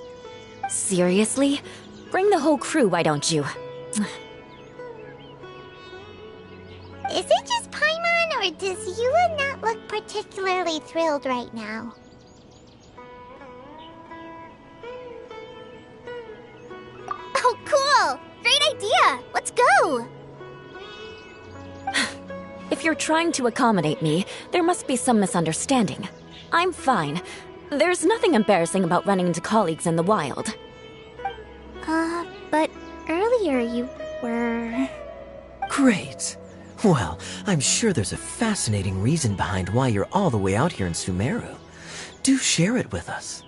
Seriously? Bring the whole crew, why don't you? Is it just Paimon, or does Yua not look particularly thrilled right now? Oh, cool! Great idea! Let's go! If you're trying to accommodate me, there must be some misunderstanding. I'm fine. There's nothing embarrassing about running into colleagues in the wild. But earlier you were... Great. Well, I'm sure there's a fascinating reason behind why you're all the way out here in Sumeru. Do share it with us.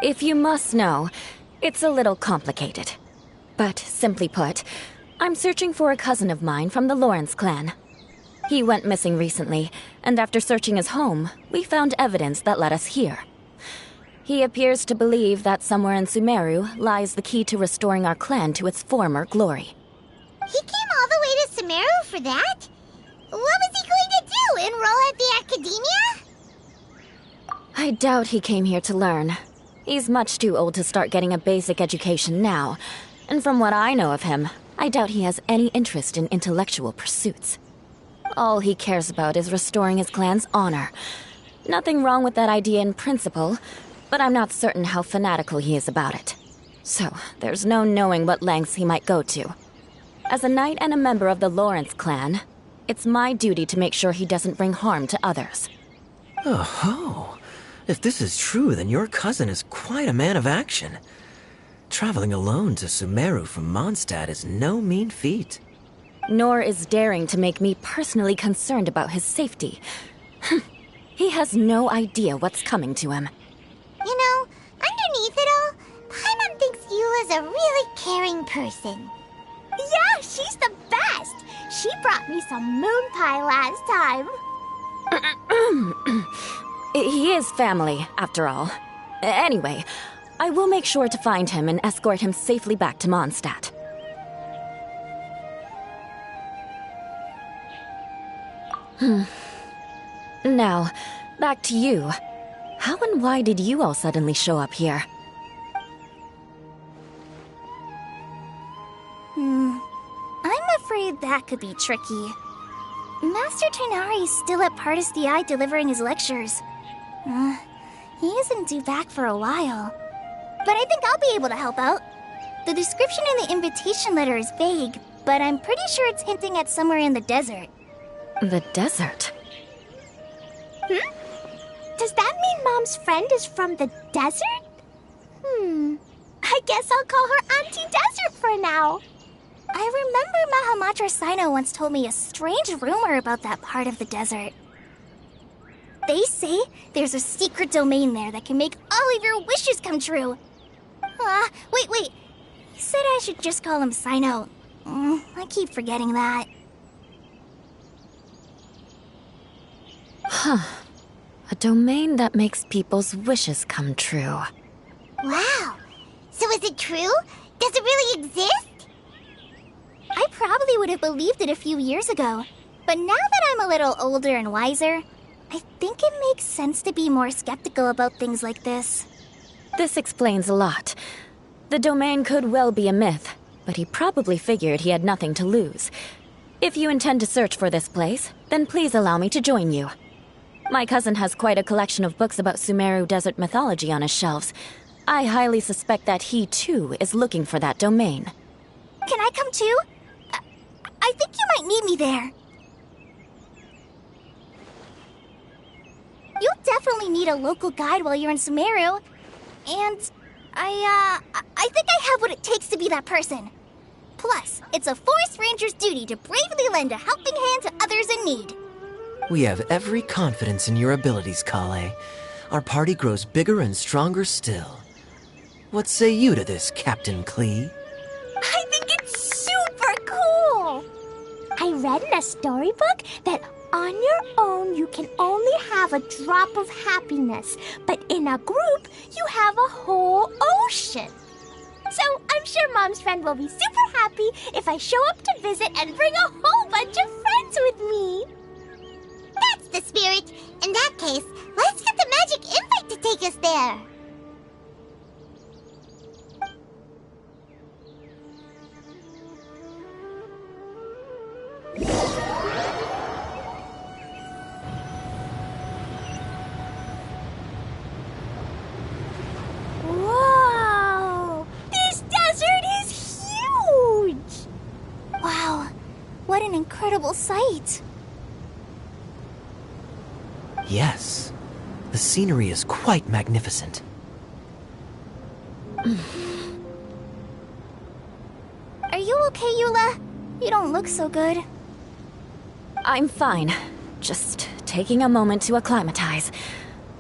If you must know, it's a little complicated. But simply put, I'm searching for a cousin of mine from the Lawrence clan. He went missing recently, and after searching his home, we found evidence that led us here. He appears to believe that somewhere in Sumeru lies the key to restoring our clan to its former glory. He came all the way to Sumeru for that? What was he going to do, enroll at the academia? I doubt he came here to learn. He's much too old to start getting a basic education now, and from what I know of him, I doubt he has any interest in intellectual pursuits. All he cares about is restoring his clan's honor. Nothing wrong with that idea in principle, but I'm not certain how fanatical he is about it. So, there's no knowing what lengths he might go to. As a knight and a member of the Lawrence clan, it's my duty to make sure he doesn't bring harm to others. Oh-ho. If this is true, then your cousin is quite a man of action. Traveling alone to Sumeru from Mondstadt is no mean feat. Nor is daring to make me personally concerned about his safety. He has no idea what's coming to him. You know, underneath it all, Paimon thinks Yua's a really caring person. Yeah, she's the best! She brought me some moon pie last time. He is family, after all. Anyway, I will make sure to find him and escort him safely back to Mondstadt. Now, back to you. How and why did you all suddenly show up here? I'm afraid that could be tricky. Master Tighnari's still at Partis the delivering his lectures. He isn't due back for a while. But I think I'll be able to help out. The description in the invitation letter is vague, but I'm pretty sure it's hinting at somewhere in the desert. The desert? Does that mean Mom's friend is from the desert? I guess I'll call her Auntie Desert for now. I remember Mahamatra Sino once told me a strange rumor about that part of the desert. They say there's a secret domain there that can make all of your wishes come true. Wait. He said I should just call him Sino. I keep forgetting that. A domain that makes people's wishes come true. Wow. So is it true? Does it really exist? I probably would have believed it a few years ago. But now that I'm a little older and wiser, I think it makes sense to be more skeptical about things like this. This explains a lot. The domain could well be a myth, but he probably figured he had nothing to lose. If you intend to search for this place, then please allow me to join you. My cousin has quite a collection of books about Sumeru desert mythology on his shelves. I highly suspect that he, too, is looking for that domain. Can I come too? I think you might need me there. You'll definitely need a local guide while you're in Sumeru. And I think I have what it takes to be that person. Plus, it's a forest ranger's duty to bravely lend a helping hand to others in need. We have every confidence in your abilities, Kale. Our party grows bigger and stronger still. What say you to this, Captain Klee? I think it's super cool! I read in a storybook that on your own you can only have a drop of happiness, but in a group you have a whole ocean. So I'm sure Mom's friend will be super happy if I show up to visit and bring a whole bunch of friends with me. That's the spirit. In that case, let's get the magic invite to take us there. Whoa! This desert is huge! Wow, what an incredible sight. Yes. The scenery is quite magnificent. Are you okay, Eula? You don't look so good. I'm fine. Just taking a moment to acclimatize.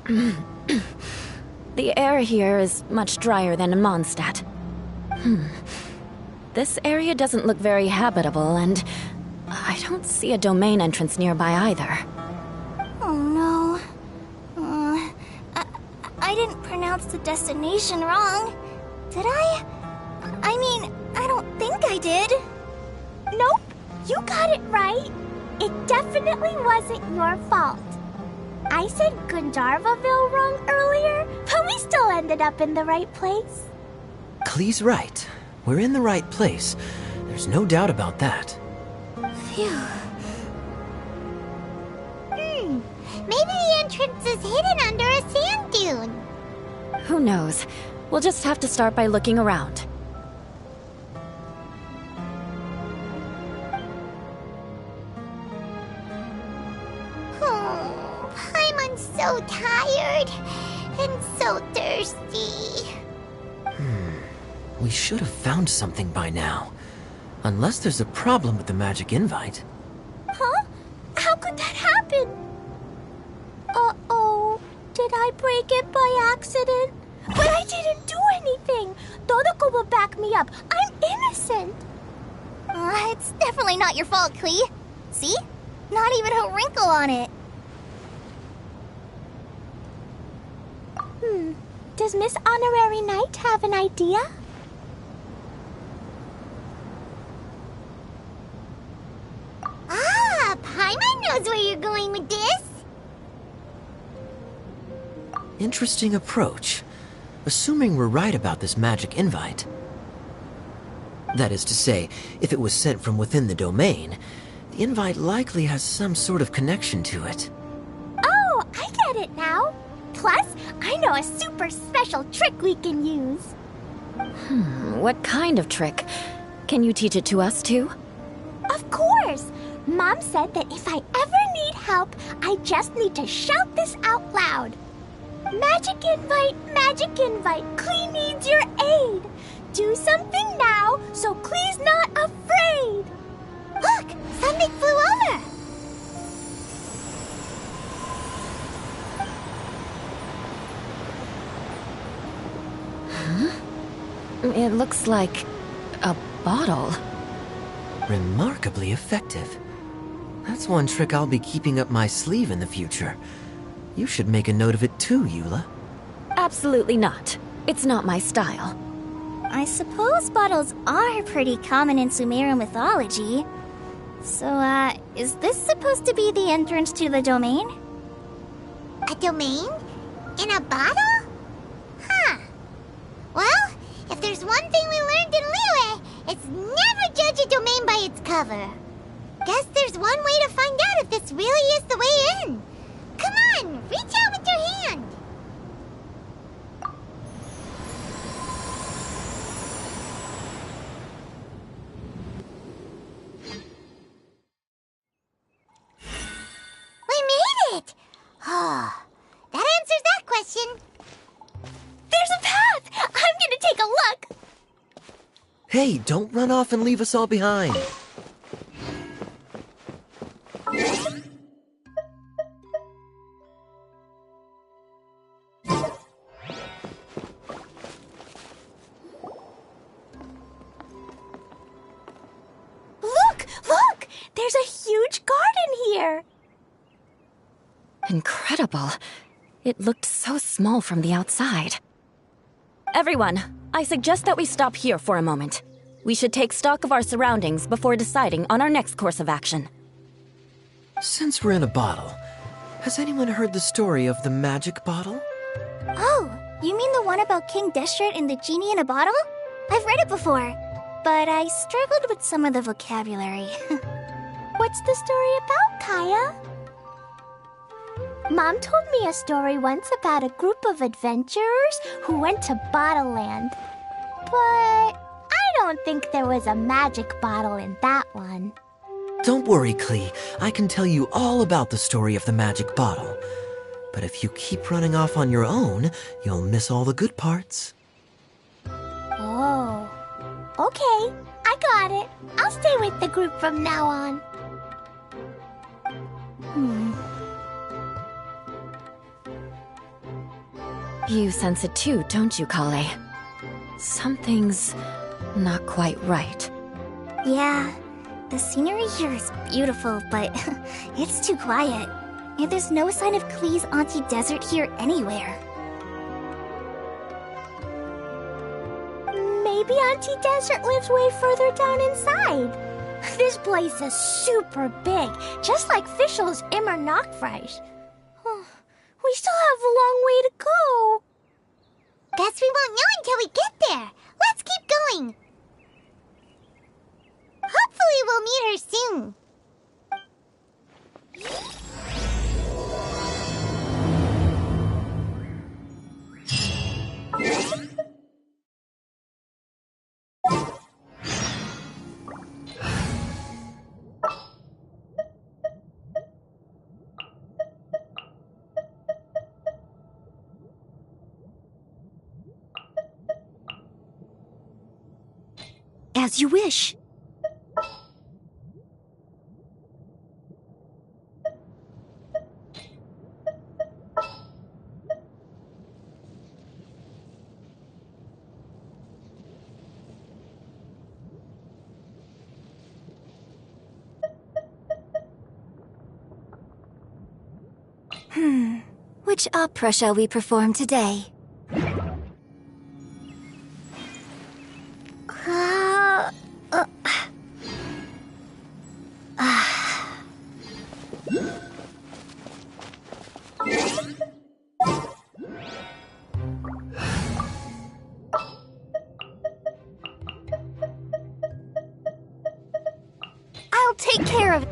The air here is much drier than in Mondstadt. This area doesn't look very habitable, and I don't see a domain entrance nearby either. Oh no. I didn't pronounce the destination wrong. Did I? I mean, I don't think I did. Nope, you got it right. It definitely wasn't your fault. I said Gundarvaville wrong earlier, but we still ended up in the right place. Klee's right. We're in the right place. There's no doubt about that. Phew. Maybe the entrance is hidden under a sand dune. Who knows? We'll just have to start by looking around. Oh, Paimon's so tired and so thirsty. We should have found something by now. Unless there's a problem with the magic invite. Huh? How could that happen? Uh-oh. Did I break it by accident? But I didn't do anything. Todoko will back me up. I'm innocent. It's definitely not your fault, Klee. See? Not even a wrinkle on it. Does Miss Honorary Knight have an idea? Ah, Paimon knows where you're going with this. Interesting approach. Assuming we're right about this magic invite. That is to say, if it was sent from within the domain, the invite likely has some sort of connection to it. Oh, I get it now. Plus, I know a super special trick we can use. What kind of trick? Can you teach it to us too? Of course! Mom said that if I ever need help, I just need to shout this out loud. Magic invite, Klee needs your aid. Do something now, so Klee's not afraid. Look, something flew over. It looks like a bottle. Remarkably effective. That's one trick I'll be keeping up my sleeve in the future. You should make a note of it too, Eula. Absolutely not. It's not my style. I suppose bottles are pretty common in Sumeru mythology. So, is this supposed to be the entrance to the domain? A domain? In a bottle? Huh. Well, if there's one thing we learned in Liyue, it's never judge a domain by its cover. Guess there's one way to find out if this really is the way in. Come on, reach out with your hand. Hey, don't run off and leave us all behind. Look! There's a huge garden here! Incredible. It looked so small from the outside. Everyone, I suggest that we stop here for a moment. We should take stock of our surroundings before deciding on our next course of action. Since we're in a bottle, has anyone heard the story of the magic bottle? Oh, you mean the one about King Deshret and the genie in a bottle? I've read it before, but I struggled with some of the vocabulary. What's the story about, Kaya? Mom told me a story once about a group of adventurers who went to Bottle Land. But I don't think there was a magic bottle in that one. Don't worry, Klee. I can tell you all about the story of the magic bottle. But if you keep running off on your own, you'll miss all the good parts. Oh. Okay, I got it. I'll stay with the group from now on. You sense it too, don't you, Kale? Something's not quite right. Yeah, the scenery here is beautiful, but it's too quiet. And there's no sign of Klee's Auntie Desert here anywhere. Maybe Auntie Desert lives way further down inside. This place is super big, just like Fischl's Immer Nachtreich. We still have a long way to go. Guess we won't know until we get there. Let's keep going. Hopefully we'll meet her soon. As you wish. Which opera shall we perform today? I'll take care of it.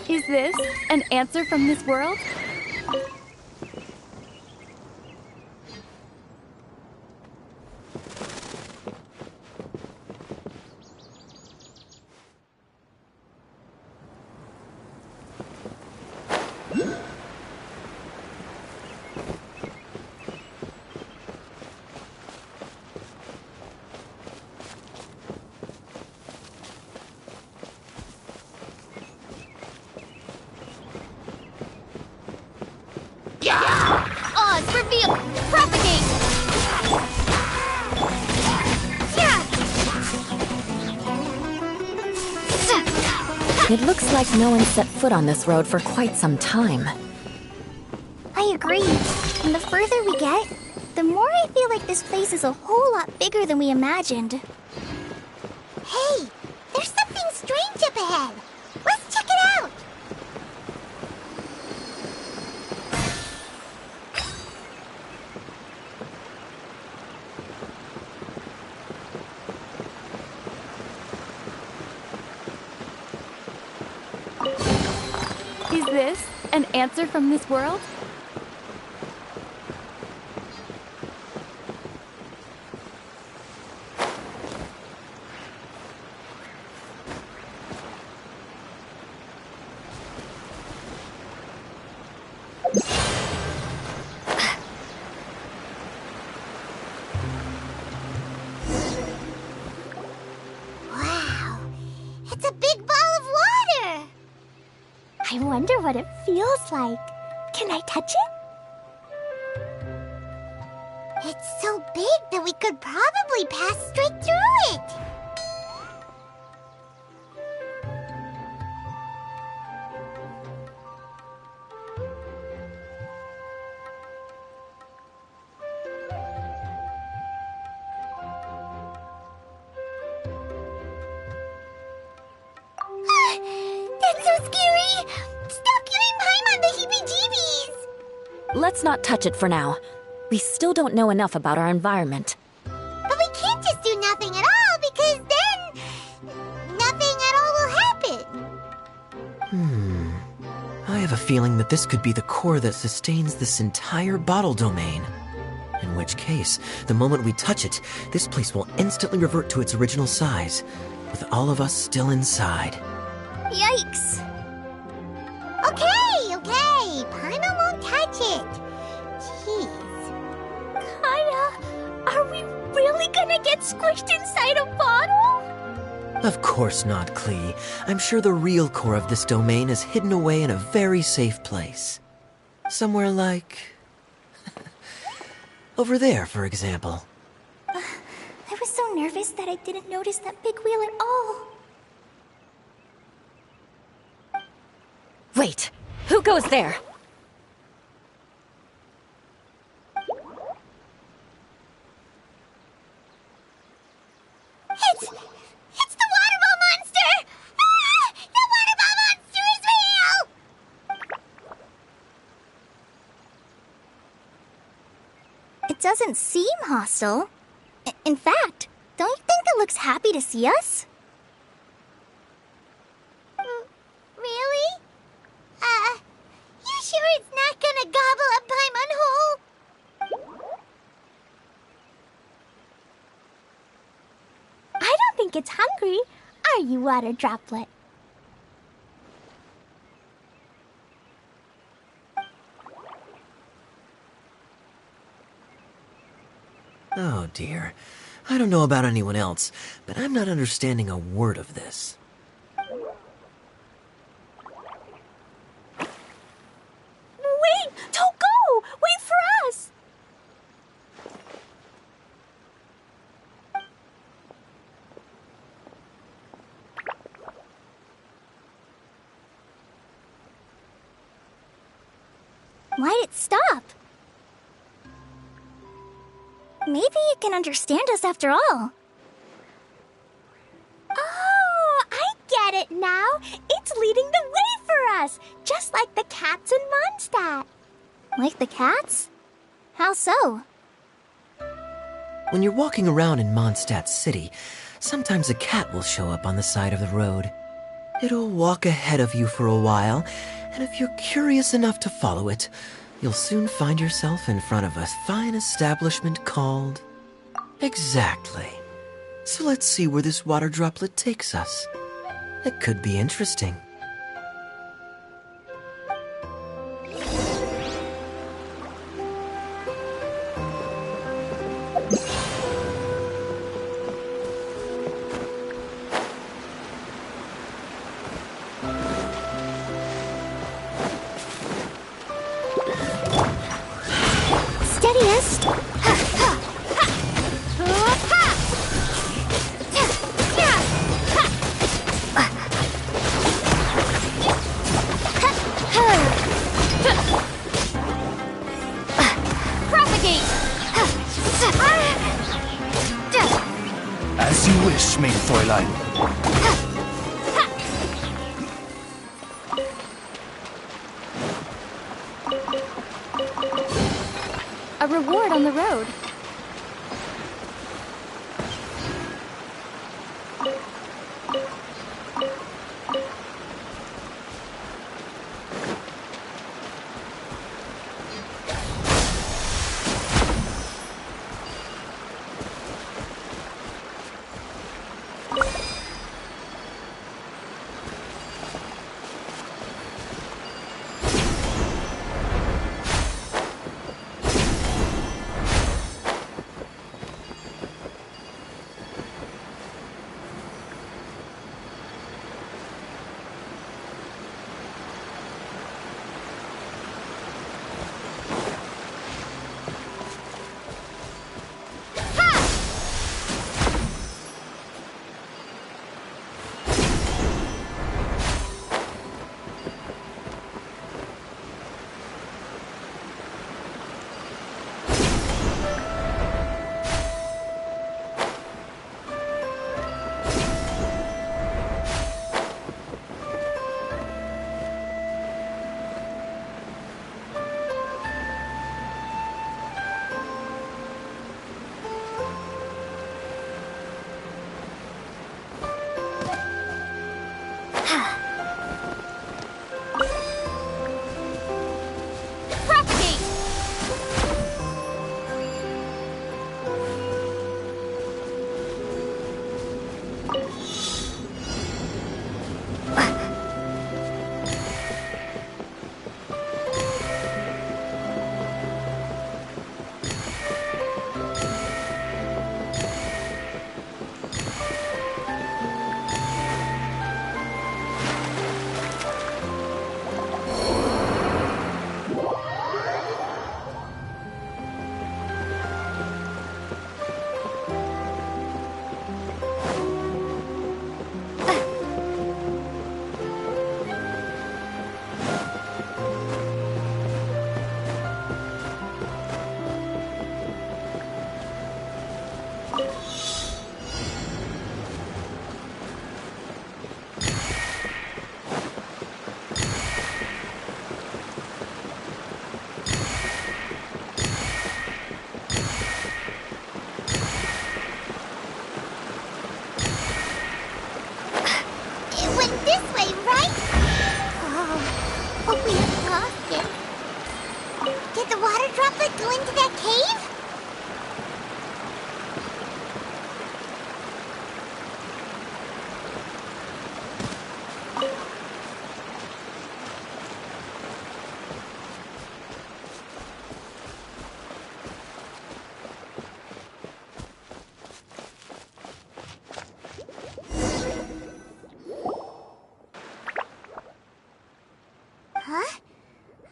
Is this an answer from this world? Oz, reveal! Propagate! It looks like no one set foot on this road for quite some time. I agree. And the further we get, the more I feel like this place is a whole lot bigger than we imagined. Hey, there's something strange up ahead. Let's check it out. Is this an answer from this world? Wow, it's a big ball of water. I wonder what it feels like. Can I touch it? It's so big that we could probably pass straight through it. That's so scary! Stop giving Paimon the heebie-jeebies! Let's not touch it for now. We still don't know enough about our environment. But we can't just do nothing at all, because then nothing at all will happen. I have a feeling that this could be the core that sustains this entire bottle domain. In which case, the moment we touch it, this place will instantly revert to its original size, with all of us still inside. Yikes! Okay. Paimon won't touch it. Jeez. Kaya, are we really gonna get squished inside a bottle? Of course not, Klee. I'm sure the real core of this domain is hidden away in a very safe place. Somewhere like... over there, for example. I was so nervous that I didn't notice that big wheel at all. Wait, who goes there? It's the water ball monster! Ah! The water ball monster is real! It doesn't seem hostile. In fact, don't you think it looks happy to see us? Really? You sure it's not gonna gobble up Paimon whole? I don't think it's hungry. Are you, water droplet? Oh dear. I don't know about anyone else, but I'm not understanding a word of this. Wait! Don't go! Wait for us! Why'd it stop? Maybe it can understand us after all. Oh, I get it now. It's leading the way for us, just like the cats in Mondstadt. Like the cats? How so? When you're walking around in Mondstadt City, sometimes a cat will show up on the side of the road. It'll walk ahead of you for a while, and if you're curious enough to follow it, you'll soon find yourself in front of a fine establishment called... Exactly. So let's see where this water droplet takes us. It could be interesting. Fräulein. A reward on the road.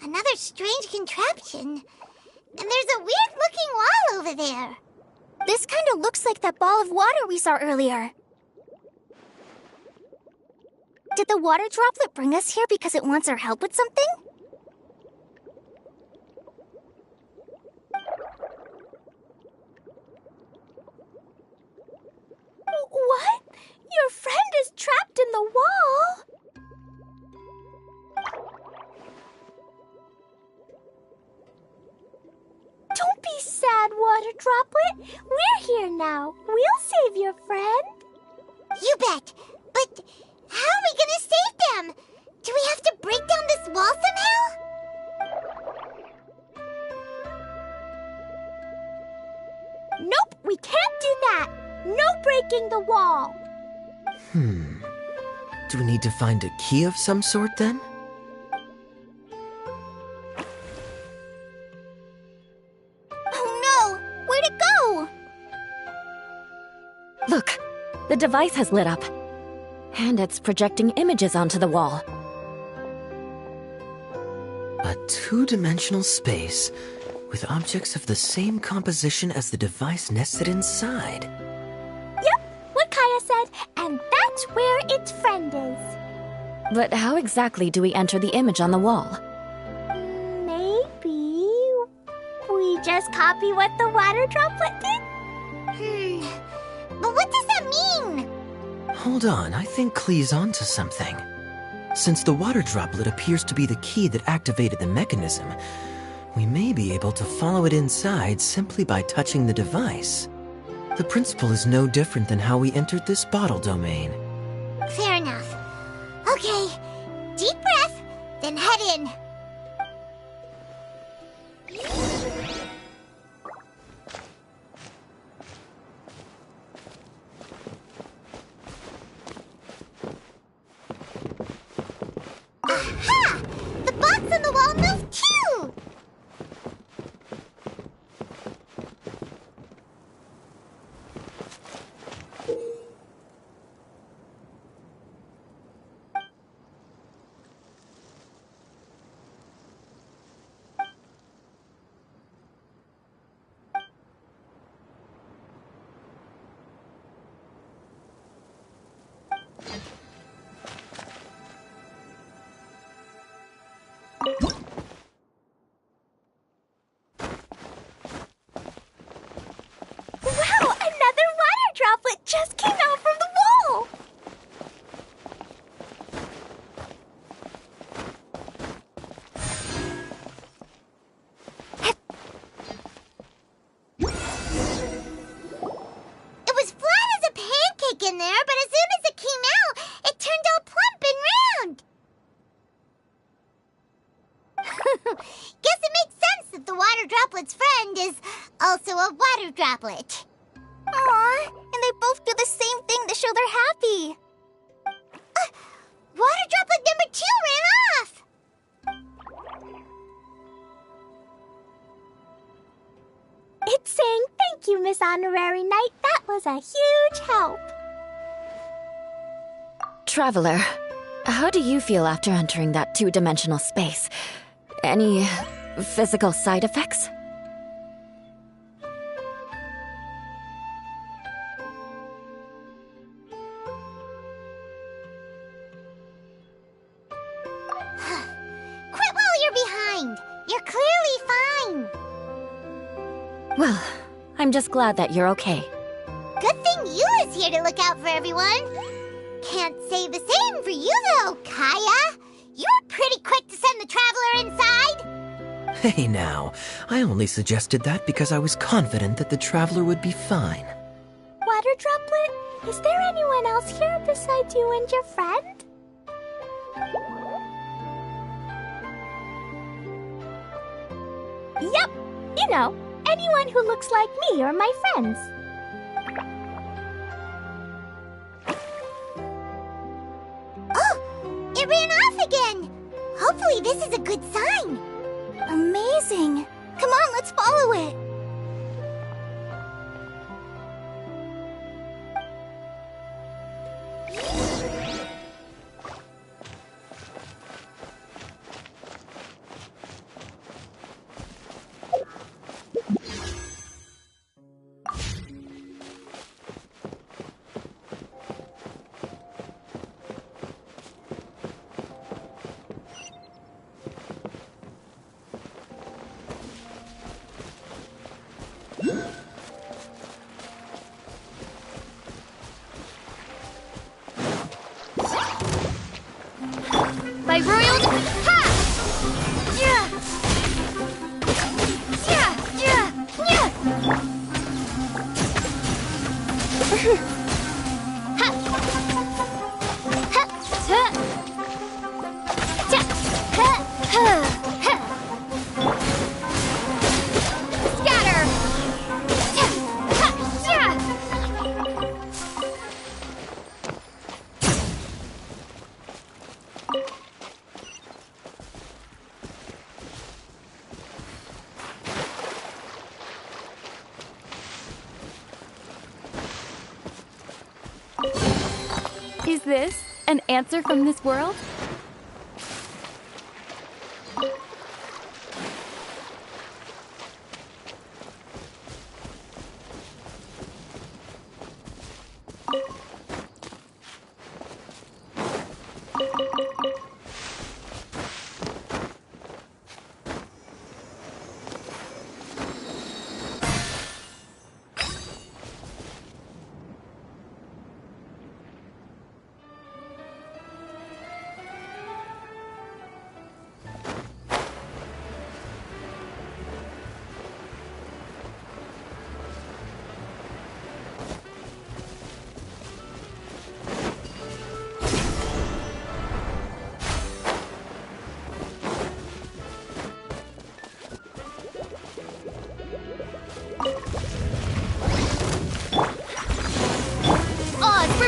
Another strange contraption. And there's a weird-looking wall over there. This kind of looks like that ball of water we saw earlier. Did the water droplet bring us here because it wants our help with something? What? Your friend is trapped in the wall? Don't be sad, Water Droplet. We're here now. We'll save your friend. You bet. But how are we gonna save them? Do we have to break down this wall somehow? Nope, we can't do that. No breaking the wall. Do we need to find a key of some sort then? Oh no! Where'd it go? Look, the device has lit up. And it's projecting images onto the wall. A two-dimensional space with objects of the same composition as the device nested inside. Yep, what Kaya said, and that's where its friend is. But how exactly do we enter the image on the wall? Maybe we just copy what the water droplet did? But what does that mean? Hold on, I think Klee's onto something. Since the water droplet appears to be the key that activated the mechanism, we may be able to follow it inside simply by touching the device. The principle is no different than how we entered this bottle domain. Fair enough. Okay, deep breath, then head in. Aha! The box on the wall moved too! Wow, another water droplet just came out from the wall! It was flat as a pancake in there, but as soon as it came out, it turned all plump and round. Guess it makes sense that the water droplet's friend is also a water droplet. Aw, and they both do the same thing to show they're happy. Water droplet number 2 ran off. It's saying thank you, Miss Honorary Knight. That was a huge help. Traveler, how do you feel after entering that two-dimensional space? Any physical side effects? Quit while you're behind. You're clearly fine. Well, I'm just glad that you're okay. Good thing you is here to look out for everyone. Can't say the same for you, though, Kaya. You were pretty quick to send the traveler inside. Hey now, I only suggested that because I was confident that the traveler would be fine. Water droplet, is there anyone else here besides you and your friend? Yep, you know, anyone who looks like me or my friends. Oh, it ran off again. Hopefully this is a good sign. Amazing. Come on, let's follow it. By royal ha! Yeah! Yeah! Yeah! Yeah! Ha! Ha! Ta! Ta! Ha! Ha! Ha! Scatter! Ta! Ha! Yeah! Is this an answer from this world?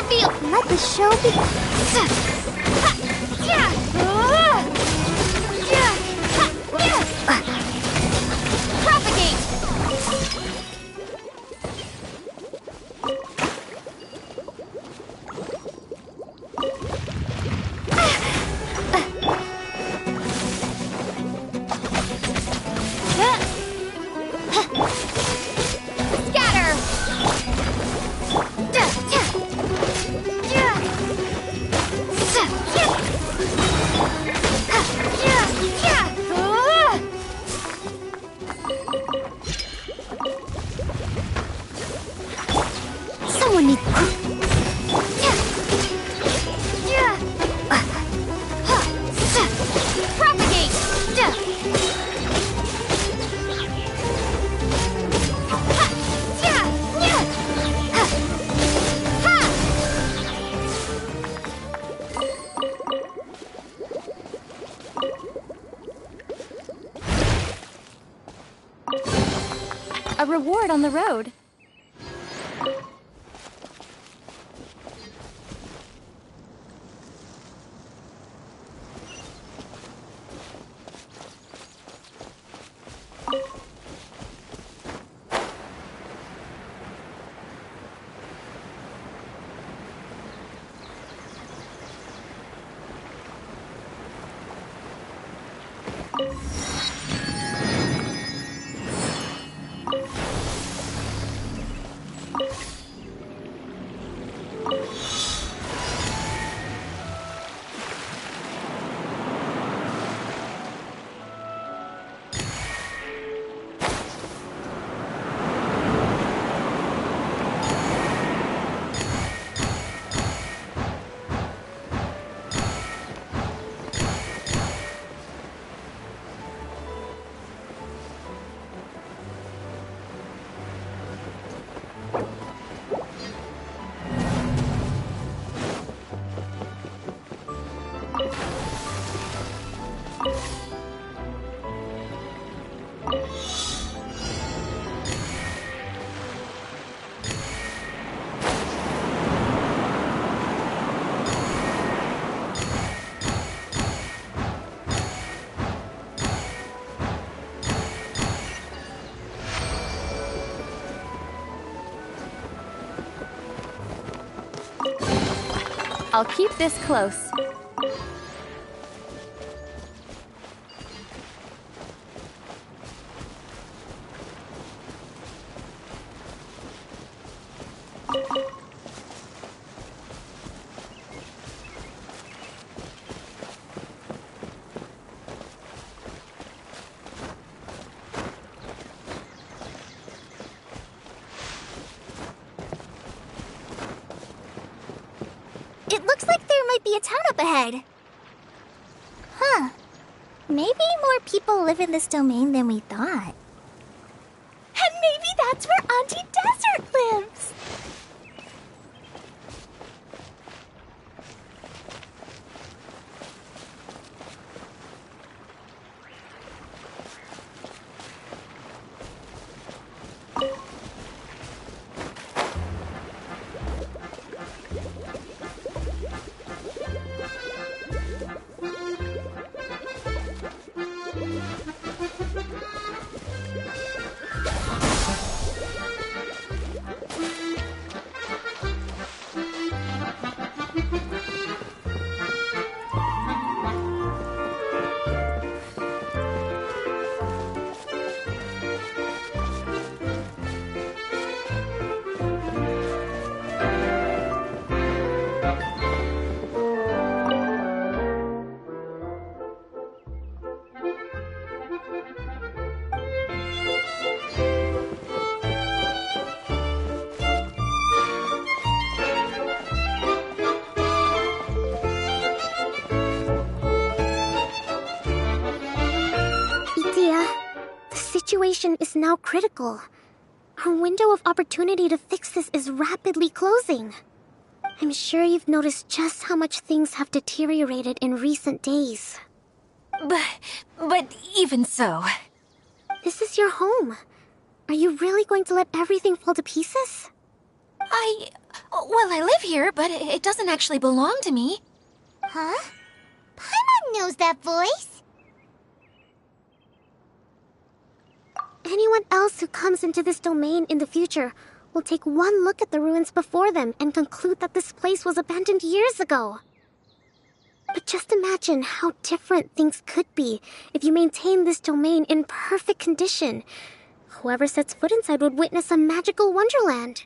reveal! Let the show begin. Propagate! Scatter! Someone needs... Propagate! A reward on the road. I'll keep this close. It looks like there might be a town up ahead. Huh. Maybe more people live in this domain than we thought. And maybe that's where Auntie Desert lives. Situation is now critical. Our window of opportunity to fix this is rapidly closing. I'm sure you've noticed just how much things have deteriorated in recent days. But even so... This is your home. Are you really going to let everything fall to pieces? Well, I live here, but it doesn't actually belong to me. Huh? Paimon knows that voice. Anyone else who comes into this domain in the future will take one look at the ruins before them and conclude that this place was abandoned years ago. But just imagine how different things could be if you maintain this domain in perfect condition. Whoever sets foot inside would witness a magical wonderland.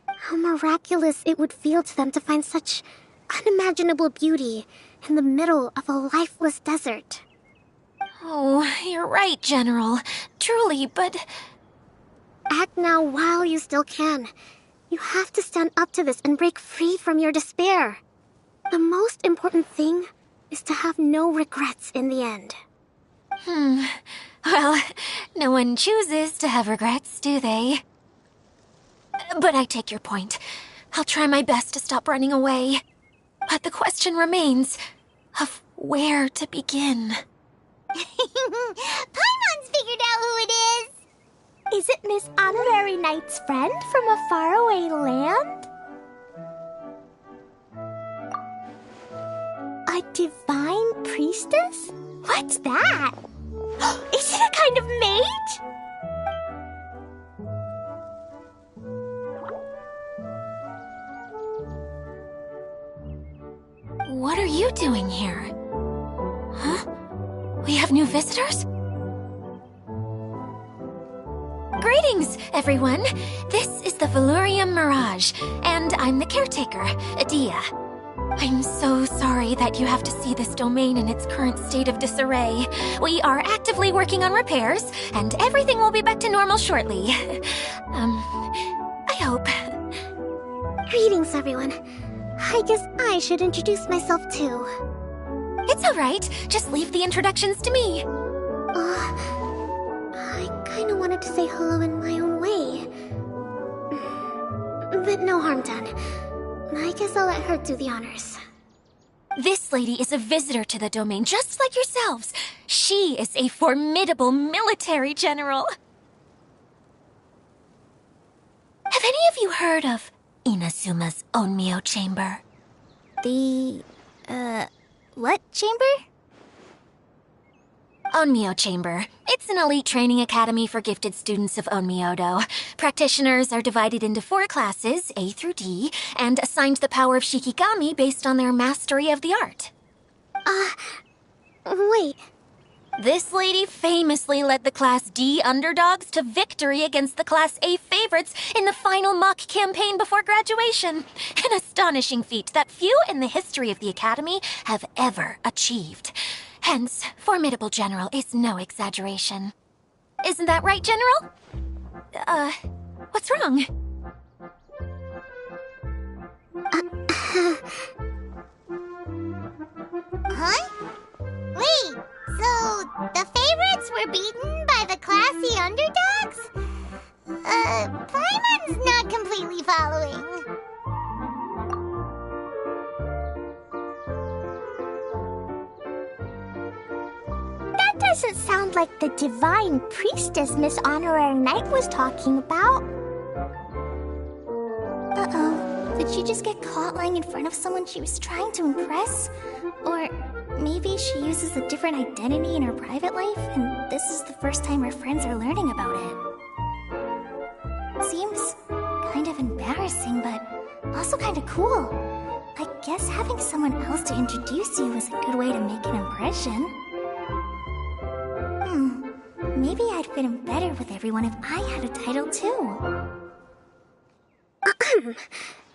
How miraculous it would feel to them to find such unimaginable beauty in the middle of a lifeless desert. Oh, you're right, General. Truly, but... Act now while you still can. You have to stand up to this and break free from your despair. The most important thing is to have no regrets in the end. Well, no one chooses to have regrets, do they? But I take your point. I'll try my best to stop running away. But the question remains of where to begin. Paimon's figured out who it is! Is it Miss Honorary Knight's friend from a faraway land? A divine priestess? What's that? Is it a kind of mage? What are you doing here? Huh? We have new visitors? Greetings, everyone. This is the Valurium Mirage, and I'm the caretaker, Adia. I'm so sorry that you have to see this domain in its current state of disarray. We are actively working on repairs, and everything will be back to normal shortly. I hope. Greetings, everyone. I guess I should introduce myself too. It's all right. Just leave the introductions to me. I kinda wanted to say hello in my own way. But no harm done. I guess I'll let her do the honors. This lady is a visitor to the domain, just like yourselves. She is a formidable military general. Have any of you heard of Inazuma's Onmyo Chamber? What chamber? Onmyo Chamber. It's an elite training academy for gifted students of Onmyodo. Practitioners are divided into 4 classes, A through D, and assigned the power of Shikigami based on their mastery of the art. Wait. This lady famously led the Class D underdogs to victory against the Class A favorites in the final mock campaign before graduation. An astonishing feat that few in the history of the Academy have ever achieved. Hence, formidable general is no exaggeration. Isn't that right, General? What's wrong? Huh? Wait, so the favorites were beaten by the classy underdogs? Paimon's not completely following. That doesn't sound like the divine priestess Miss Honorary Knight was talking about. Uh-oh. Did she just get caught lying in front of someone she was trying to impress? Or maybe she uses a different identity in her private life, and this is the first time her friends are learning about it. Seems kind of embarrassing, but also kind of cool. I guess having someone else to introduce you is a good way to make an impression. Maybe I'd fit in better with everyone if I had a title too.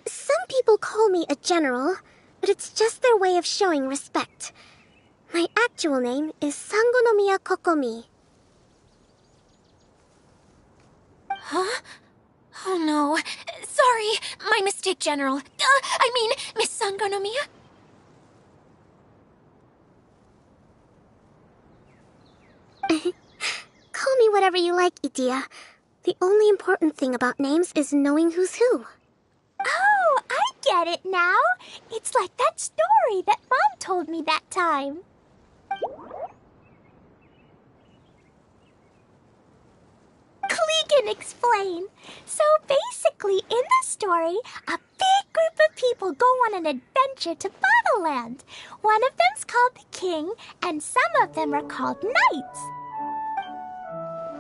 Some people call me a general, but it's just their way of showing respect. My actual name is Sangonomiya Kokomi. Huh? Oh no. Sorry, my mistake, General. I mean, Miss Sangonomiya. Call me whatever you like, Idia. The only important thing about names is knowing who's who. Oh, I get it now. It's like that story that Mom told me that time. Kleek can explain. So basically, in the story, a big group of people go on an adventure to Bottleland. One of them's called the King, and some of them are called Knights.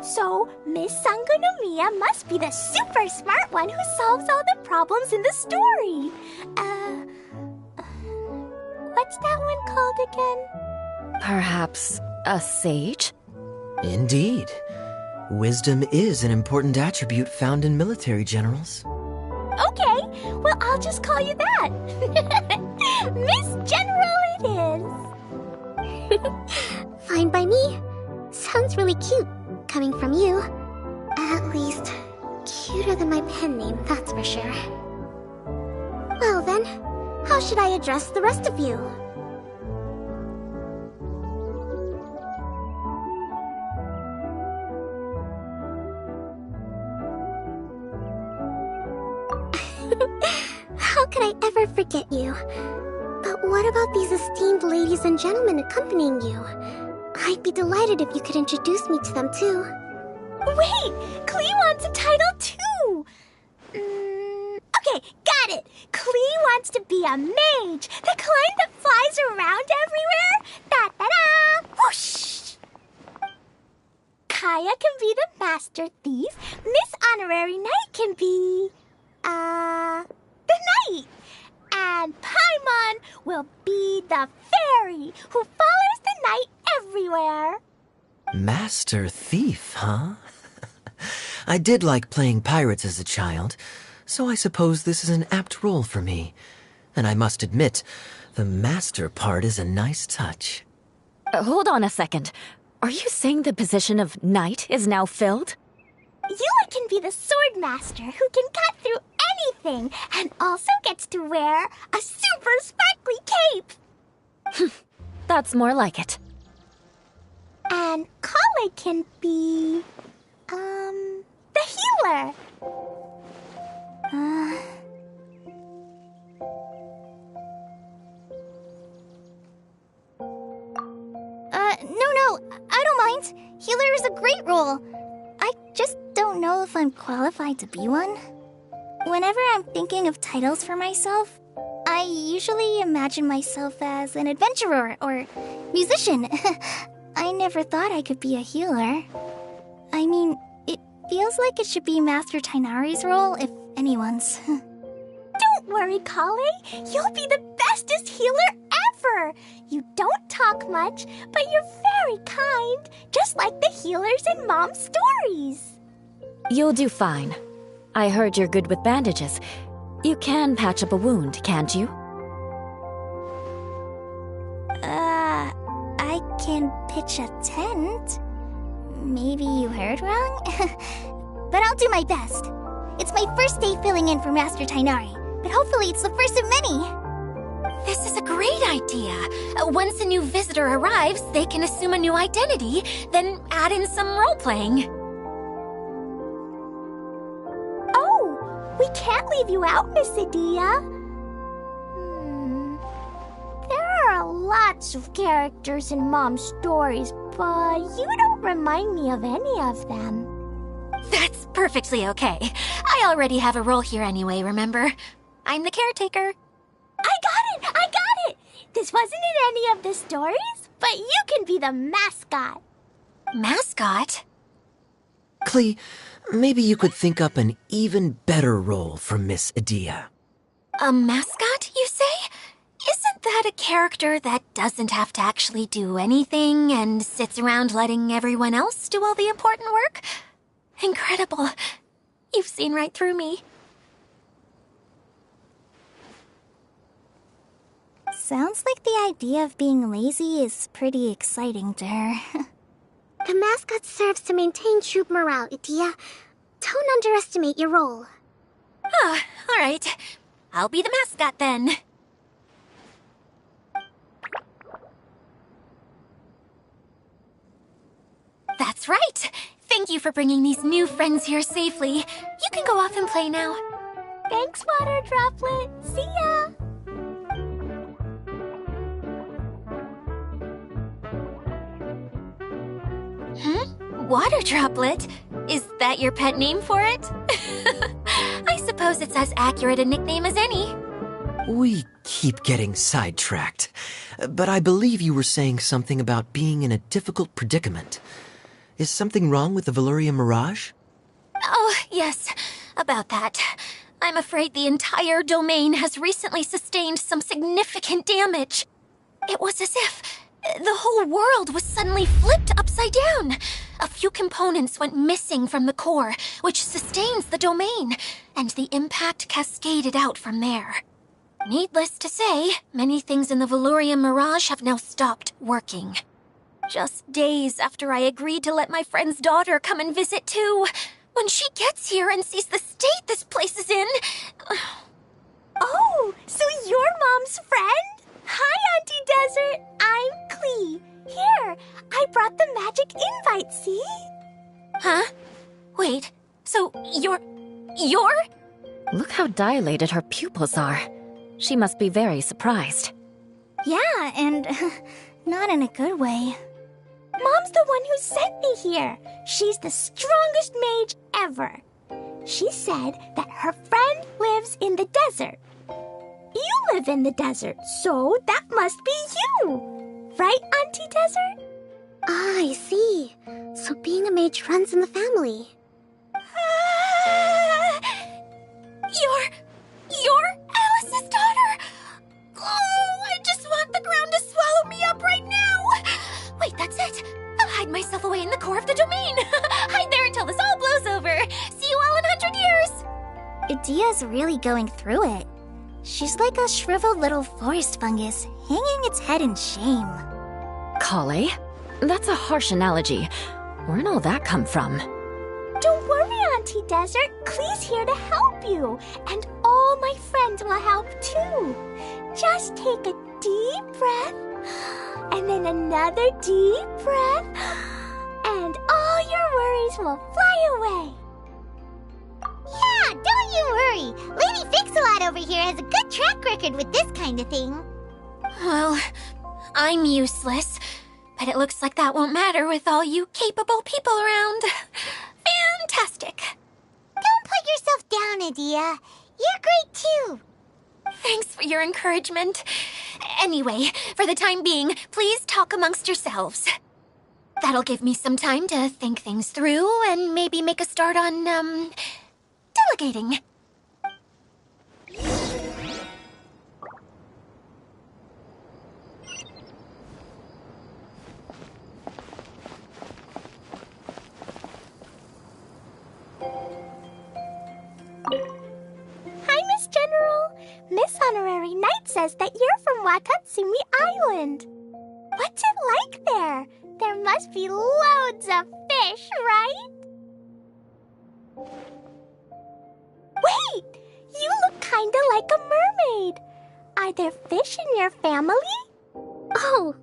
So, Miss Sangonomiya must be the super smart one who solves all the problems in the story. What's that one called again? Perhaps a sage? Indeed. Wisdom is an important attribute found in military generals. Okay, well, I'll just call you that. Miss General it is. Fine by me. Sounds really cute, coming from you. At least, cuter than my pen name, that's for sure. Well then, how should I address the rest of you? How could I ever forget you? But what about these esteemed ladies and gentlemen accompanying you? I'd be delighted if you could introduce me to them too. Wait, Klee wants a title too! Okay, got it! Klee wants to be a mage! The kind that flies around everywhere! Da-da-da! Whoosh! Kaya can be the master thief. Miss Honorary Knight can be... the knight! And Paimon will be the fairy who follows the knight everywhere. Master Thief, huh? I did like playing pirates as a child, so I suppose this is an apt role for me. And I must admit, the master part is a nice touch. Hold on a second. Are you saying the position of knight is now filled? Eula can be the sword master who can cut through anything and also gets to wear a super sparkly cape. That's more like it. And Kale can be... the healer. No, I don't mind. Healer is a great role. I just don't know if I'm qualified to be one. Whenever I'm thinking of titles for myself, I usually imagine myself as an adventurer or musician. I never thought I could be a healer. I mean, it feels like it should be Master Tainari's role, if anyone's. Don't worry, Kale. You'll be the bestest healer ever. You don't talk much, but you're very kind, just like the healers in Mom's stories. You'll do fine. I heard you're good with bandages. You can patch up a wound, can't you? I can pitch a tent. Maybe you heard wrong? But I'll do my best. It's my first day filling in for Master Tainari, but hopefully it's the first of many. This is a great idea. Once a new visitor arrives, they can assume a new identity, then add in some role-playing. Oh, we can't leave you out, Miss Adia. There are lots of characters in Mom's stories, but you don't remind me of any of them. That's perfectly okay. I already have a role here anyway, remember? I'm the caretaker. I got it! This wasn't in any of the stories, but you can be the mascot. Mascot? Klee, maybe you could think up an even better role for Miss Adia. A mascot, you say? Isn't that a character that doesn't have to actually do anything and sits around letting everyone else do all the important work? Incredible. You've seen right through me. Sounds like the idea of being lazy is pretty exciting to her. The mascot serves to maintain troop morale, Adia. Don't underestimate your role. Ah, all right. I'll be the mascot then. That's right. Thank you for bringing these new friends here safely. You can go off and play now. Thanks, Water Droplet. See ya! Water Droplet? Is that your pet name for it? I suppose it's as accurate a nickname as any. We keep getting sidetracked, but I believe you were saying something about being in a difficult predicament. Is something wrong with the Valyria Mirage? Oh, yes, about that. I'm afraid the entire domain has recently sustained some significant damage. It was as if the whole world was suddenly flipped upside down. A few components went missing from the core, which sustains the domain, and the impact cascaded out from there. Needless to say, many things in the Valyria Mirage have now stopped working. Just days after I agreed to let my friend's daughter come and visit too. When she gets here and sees the state this place is in... Oh, so you're Mom's friend? Hi, Auntie Desert. I'm Klee. Here, I brought the magic invite, see? Huh? Wait, so you're... Look how dilated her pupils are. She must be very surprised. Yeah, and not in a good way. Mom's the one who sent me here. She's the strongest mage ever. She said that her friend lives in the desert. You live in the desert, so that must be you. Right, Auntie Desert? Ah, I see. So being a mage runs in the family. You're Alice's daughter? Oh, I just want the ground to swallow me up right now. Wait, that's it. I'll hide myself away in the core of the domain. Hide there until this all blows over. See you all in 100 years. Idia's really going through it. She's like a shriveled little forest fungus, hanging its head in shame. Kale? That's a harsh analogy. Where'd all that come from? Don't worry, Auntie Desert. Klee's here to help you. And all my friends will help too. Just take a deep breath, and then another deep breath, and all your worries will fly away. Yeah, don't you worry. Lady Fix-A-Lot over here has a good track record with this kind of thing. Well, I'm useless, but it looks like that won't matter with all you capable people around. Fantastic. Don't put yourself down, Idia. You're great too. Thanks for your encouragement. Anyway, for the time being, please talk amongst yourselves. That'll give me some time to think things through and maybe make a start on, delegating. Hi, Miss General. Miss Honorary Knight says that you're from Watatsumi Island. What's it like there? There must be loads of fish, right? Wait! You look kinda like a mermaid. Are there fish in your family? Oh,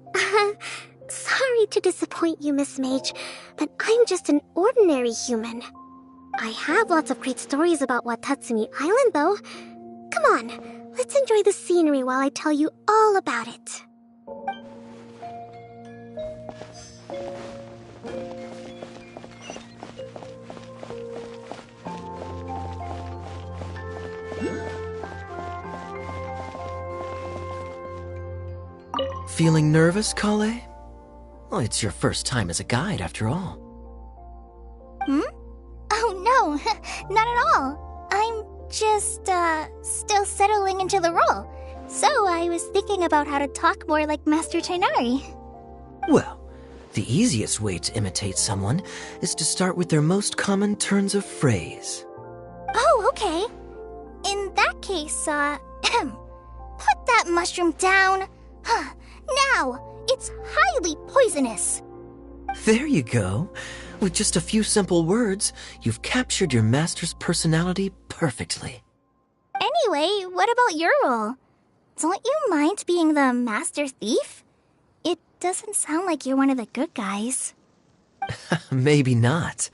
sorry to disappoint you, Miss Mage, but I'm just an ordinary human. I have lots of great stories about Watatsumi Island, though. Come on, let's enjoy the scenery while I tell you all about it. Feeling nervous, Kale? Well, it's your first time as a guide, after all. Oh, no, not at all. I'm just, still settling into the role. So I was thinking about how to talk more like Master Tighnari. Well, the easiest way to imitate someone is to start with their most common turns of phrase. Oh, okay. In that case, put that mushroom down. Now, it's highly poisonous. There you go. With just a few simple words, you've captured your master's personality perfectly. Anyway, what about your role? Don't you mind being the master thief? It doesn't sound like you're one of the good guys. Maybe not.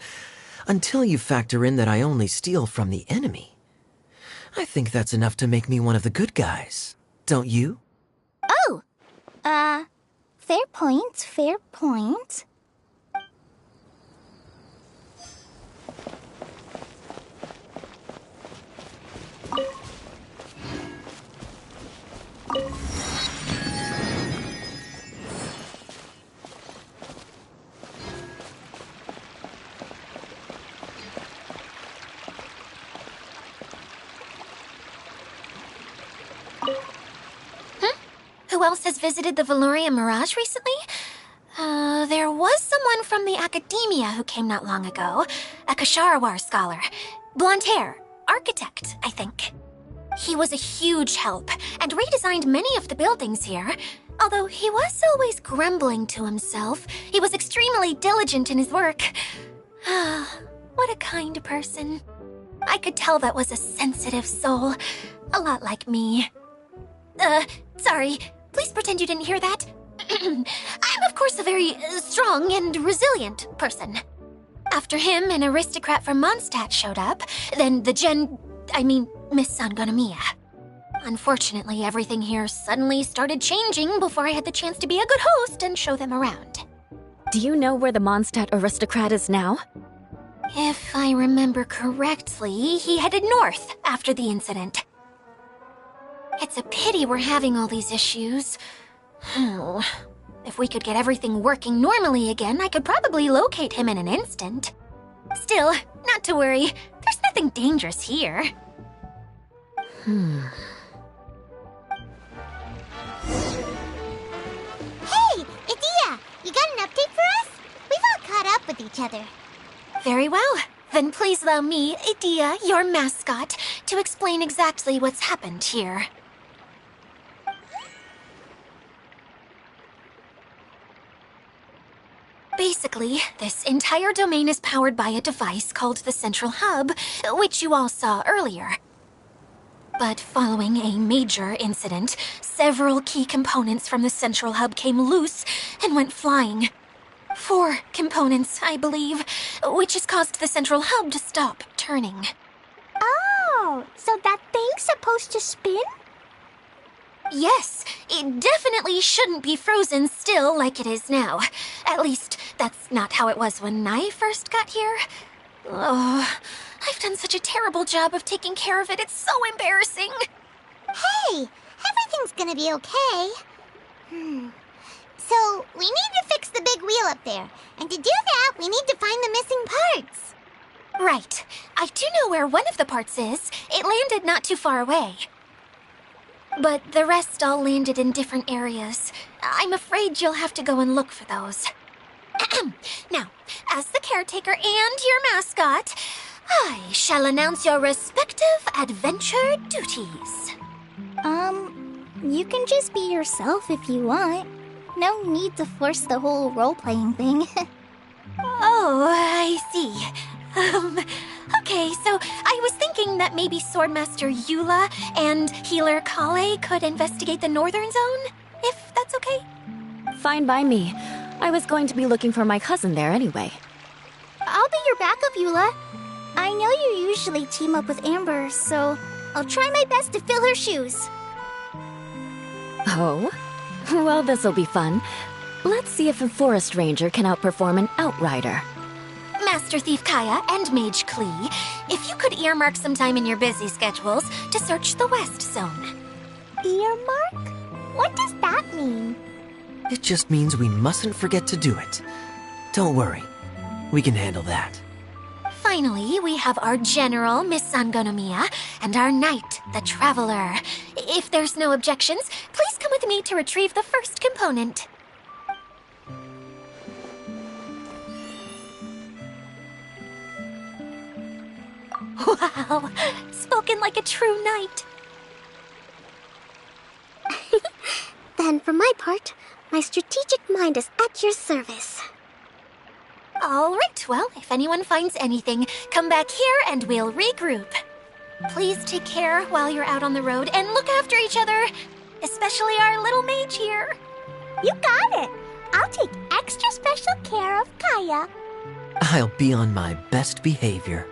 Until you factor in that I only steal from the enemy. I think that's enough to make me one of the good guys. Don't you? Oh! Fair point, fair point. Who else has visited the Valoria Mirage recently? There was someone from the Academia who came not long ago. A Kasharawar scholar. Blonde hair. Architect, I think. He was a huge help and redesigned many of the buildings here. Although he was always grumbling to himself, he was extremely diligent in his work. What a kind person. I could tell that was a sensitive soul. A lot like me. Sorry. Please pretend you didn't hear that. I'm of course a very strong and resilient person. After him, an aristocrat from Mondstadt showed up, then Miss Sangonomiya. Unfortunately, everything here suddenly started changing before I had the chance to be a good host and show them around. Do you know where the Mondstadt aristocrat is now? If I remember correctly, he headed north after the incident. It's a pity we're having all these issues. If we could get everything working normally again, I could probably locate him in an instant. Still, not to worry. There's nothing dangerous here. Hey, Idia! You got an update for us? We've all caught up with each other. Very well. Then please allow me, Idia, your mascot, to explain exactly what's happened here. Basically, this entire domain is powered by a device called the Central Hub, which you all saw earlier. But following a major incident, several key components from the Central Hub came loose and went flying. 4 components, I believe, which has caused the Central Hub to stop turning. Oh, so that thing's supposed to spin? Yes, it definitely shouldn't be frozen still like it is now. At least, that's not how it was when I first got here. Oh, I've done such a terrible job of taking care of it, it's so embarrassing. Hey, everything's gonna be okay. So, we need to fix the big wheel up there. And to do that, we need to find the missing parts. Right. I do know where one of the parts is. It landed not too far away. But the rest all landed in different areas. I'm afraid you'll have to go and look for those. Now, as the caretaker and your mascot, I shall announce your respective adventure duties. You can just be yourself if you want. No need to force the whole role-playing thing. Oh, I see. Okay, so I was thinking that maybe Swordmaster Eula and Healer Kale could investigate the northern zone, if that's okay? Fine by me. I was going to be looking for my cousin there anyway. I'll be your backup, Eula. I know you usually team up with Amber, so I'll try my best to fill her shoes. Oh? Well, this'll be fun. Let's see if a forest ranger can outperform an outrider. Master Thief Kaya and Mage Klee, if you could earmark some time in your busy schedules to search the West Zone. Earmark? What does that mean? It just means we mustn't forget to do it. Don't worry. We can handle that. Finally, we have our General, Miss Sangonomiya, and our Knight, the Traveler. If there's no objections, please come with me to retrieve the first component. Wow, spoken like a true knight. Then, for my part, my strategic mind is at your service. All right, well, if anyone finds anything, come back here and we'll regroup. Please take care while you're out on the road and look after each other, especially our little mage here. You got it. I'll take extra special care of Kaya. I'll be on my best behavior.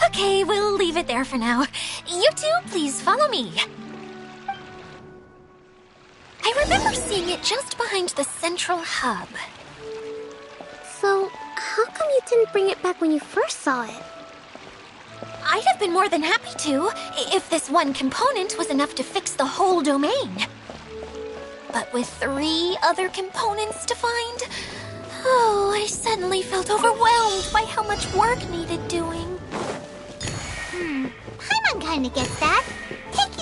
Okay, we'll leave it there for now. You two, please follow me. I remember seeing it just behind the Central Hub. So, how come you didn't bring it back when you first saw it? I'd have been more than happy to, if this one component was enough to fix the whole domain. But with 3 other components to find, oh, I suddenly felt overwhelmed by how much work needed doing. Paimon kinda gets that. Take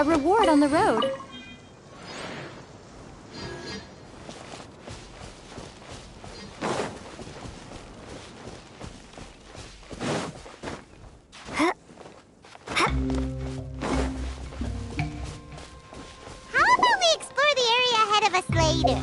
reward on the road. How about we explore the area ahead of us later?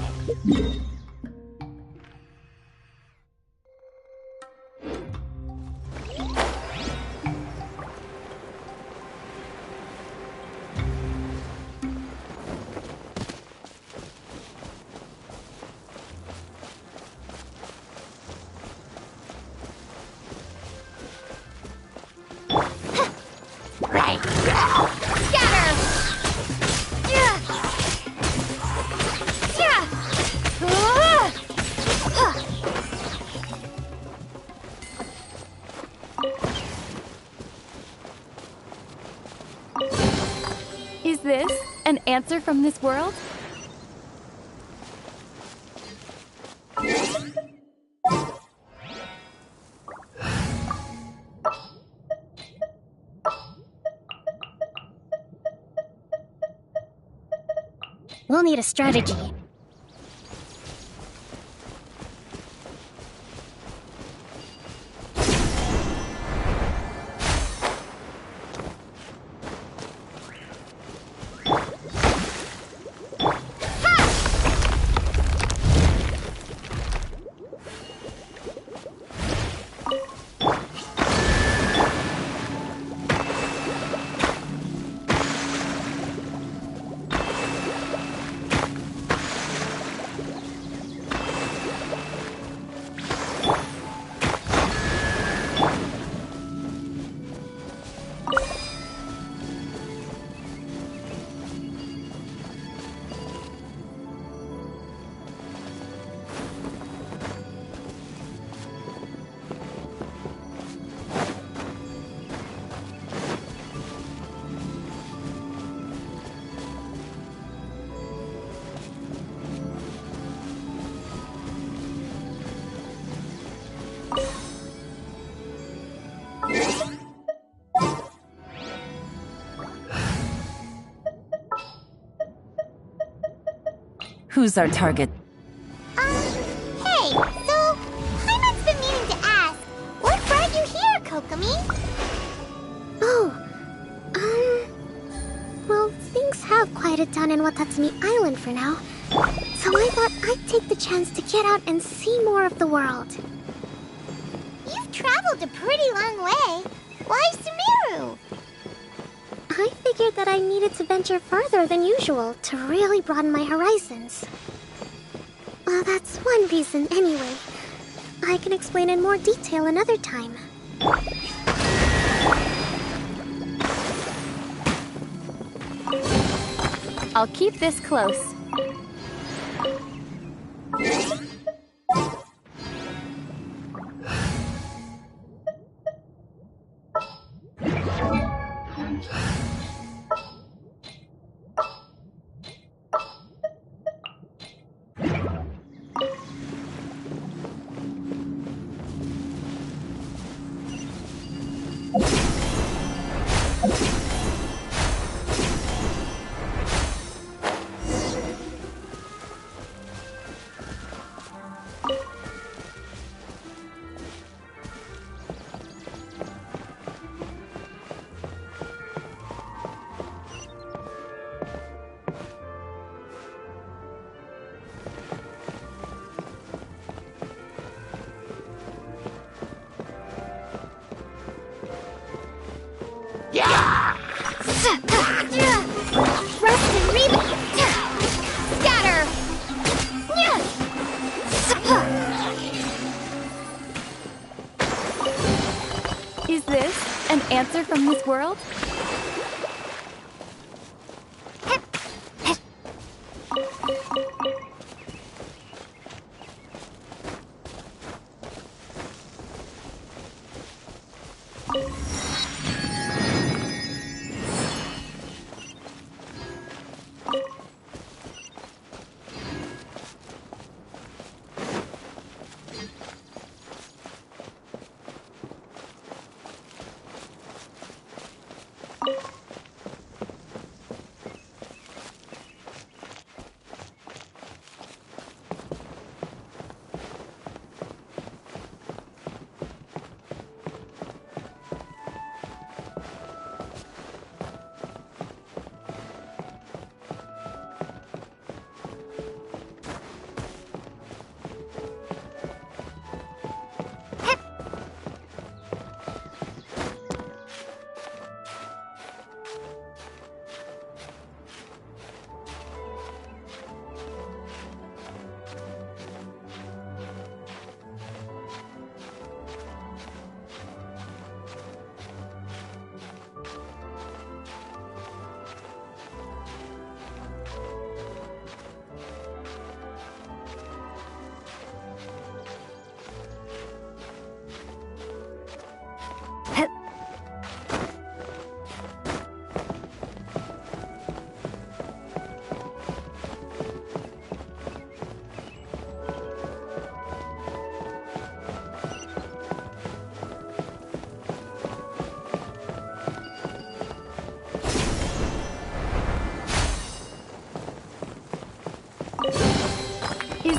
Is this an answer from this world? We'll need a strategy. Who's our target? Hey, so Paimon's been meaning to ask, what brought you here, Kokomi? Well, things have quieted down in Watatsumi Island for now. So I thought I'd take the chance to get out and see more of the world. You've traveled a pretty long way. Why Sumeru? I figured that I needed to venture further than usual to really broaden my horizons. Well, that's one reason anyway. I can explain in more detail another time. I'll keep this close. Rest and reboot! Scatter! Is this an answer from this world?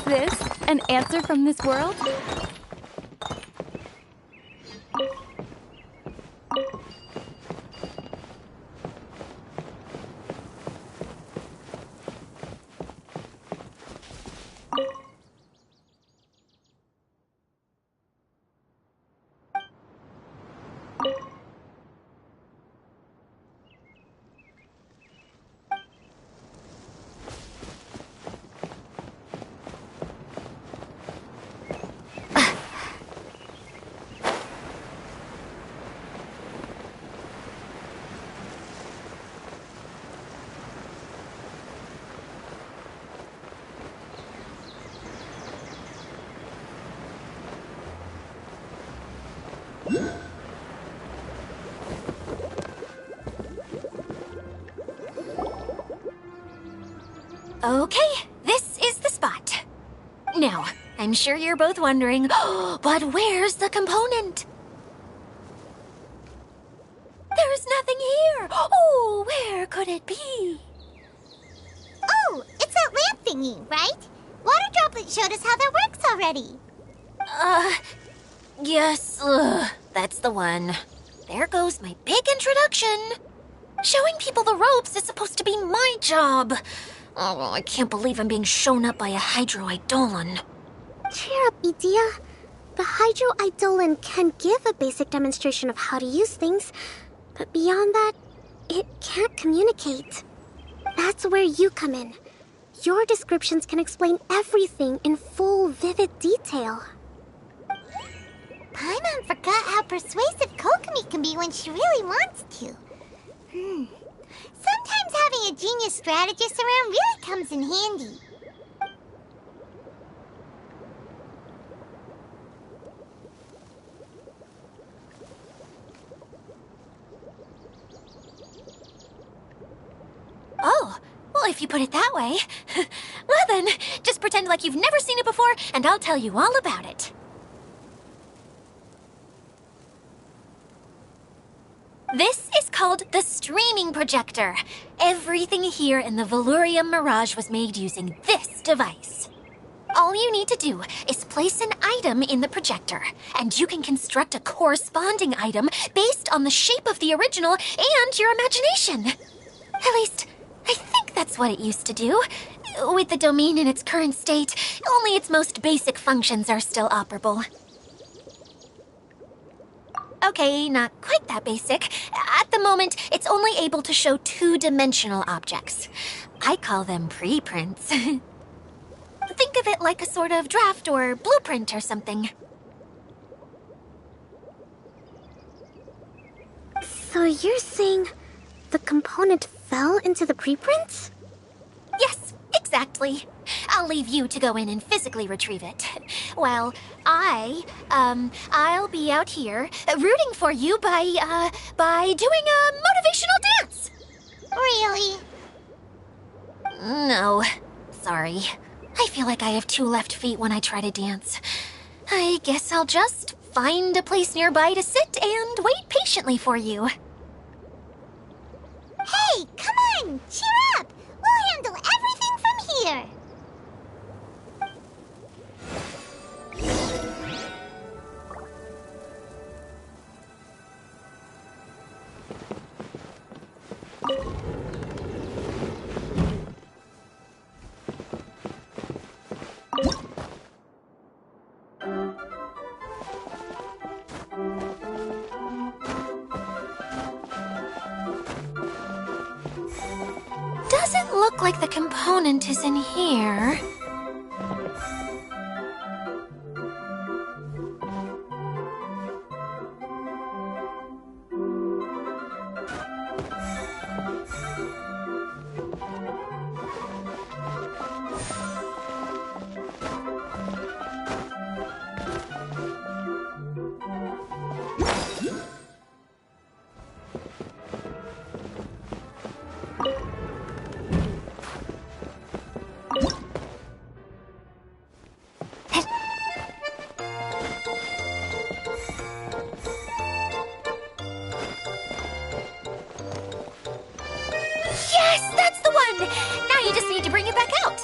this an answer from this world? Okay, this is the spot. Now, I'm sure you're both wondering, but where's the component? There's nothing here. Oh, where could it be? Oh, it's that lamp thingy, right? Water Droplet showed us how that works already. Yes, that's the one. There goes my big introduction. Showing people the ropes is supposed to be my job. Oh, I can't believe I'm being shown up by a Hydro-Eidolon. Cheer up, Edea. The Hydro-Eidolon can give a basic demonstration of how to use things, but beyond that, it can't communicate. That's where you come in. Your descriptions can explain everything in full, vivid detail. Paimon forgot how persuasive Kokomi can be when she really wants to. Sometimes having a genius strategist around really comes in handy. Oh, well, if you put it that way. Well then, just pretend like you've never seen it before, and I'll tell you all about it. This is called the streaming projector. Everything here in the Valurium Mirage was made using this device. All you need to do is place an item in the projector, and you can construct a corresponding item based on the shape of the original and your imagination. At least, I think that's what it used to do. With the domain in its current state, only its most basic functions are still operable. Okay, not quite that basic. At the moment, it's only able to show two-dimensional objects. I call them preprints. Think of it like a sort of draft or blueprint or something. So you're saying the component fell into the preprints? Yes, exactly. I'll leave you to go in and physically retrieve it. While I'll be out here rooting for you by doing a motivational dance. Really? No, sorry. I feel like I have two left feet when I try to dance. I guess I'll just find a place nearby to sit and wait patiently for you. Hey, come on! Cheer up! We'll handle everything from here! Doesn't look like the component is in here. Yes, that's the one! Now you just need to bring it back out.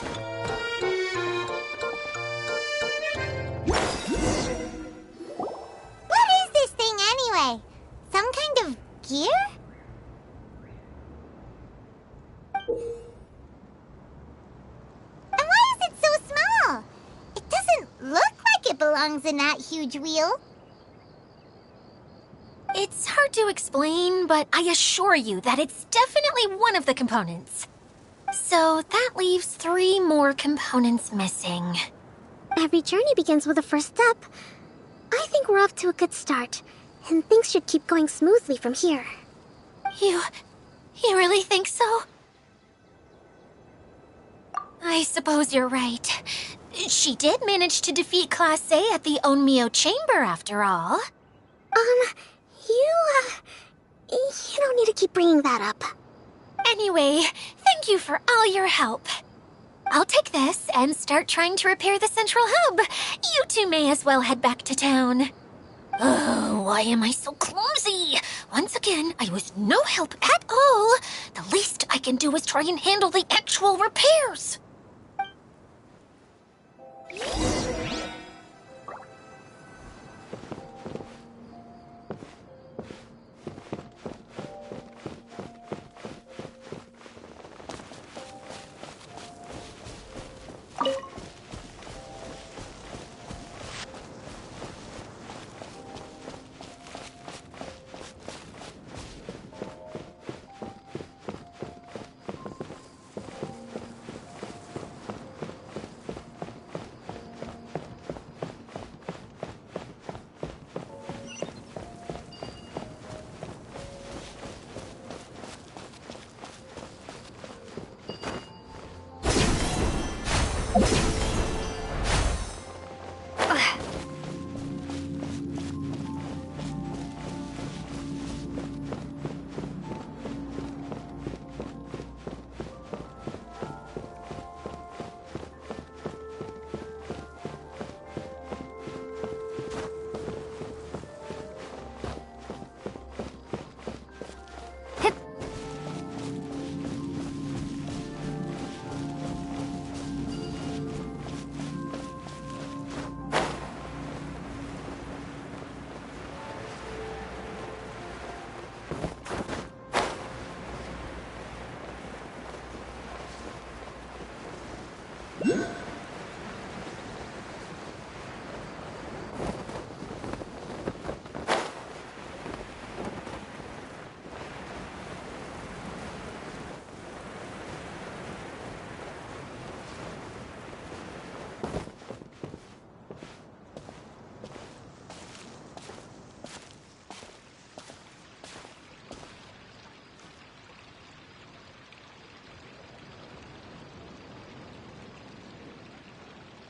belongs in that huge wheel? It's hard to explain, but I assure you that it's definitely one of the components. So that leaves 3 more components missing. Every journey begins with a first step. I think we're off to a good start, and things should keep going smoothly from here. You really think so? I suppose you're right. She did manage to defeat Class A at the Miyo Chamber, after all. You don't need to keep bringing that up. Anyway, thank you for all your help. I'll take this and start trying to repair the central hub. You two may as well head back to town. Oh, why am I so clumsy? Once again, I was no help at all. The least I can do is try and handle the actual repairs.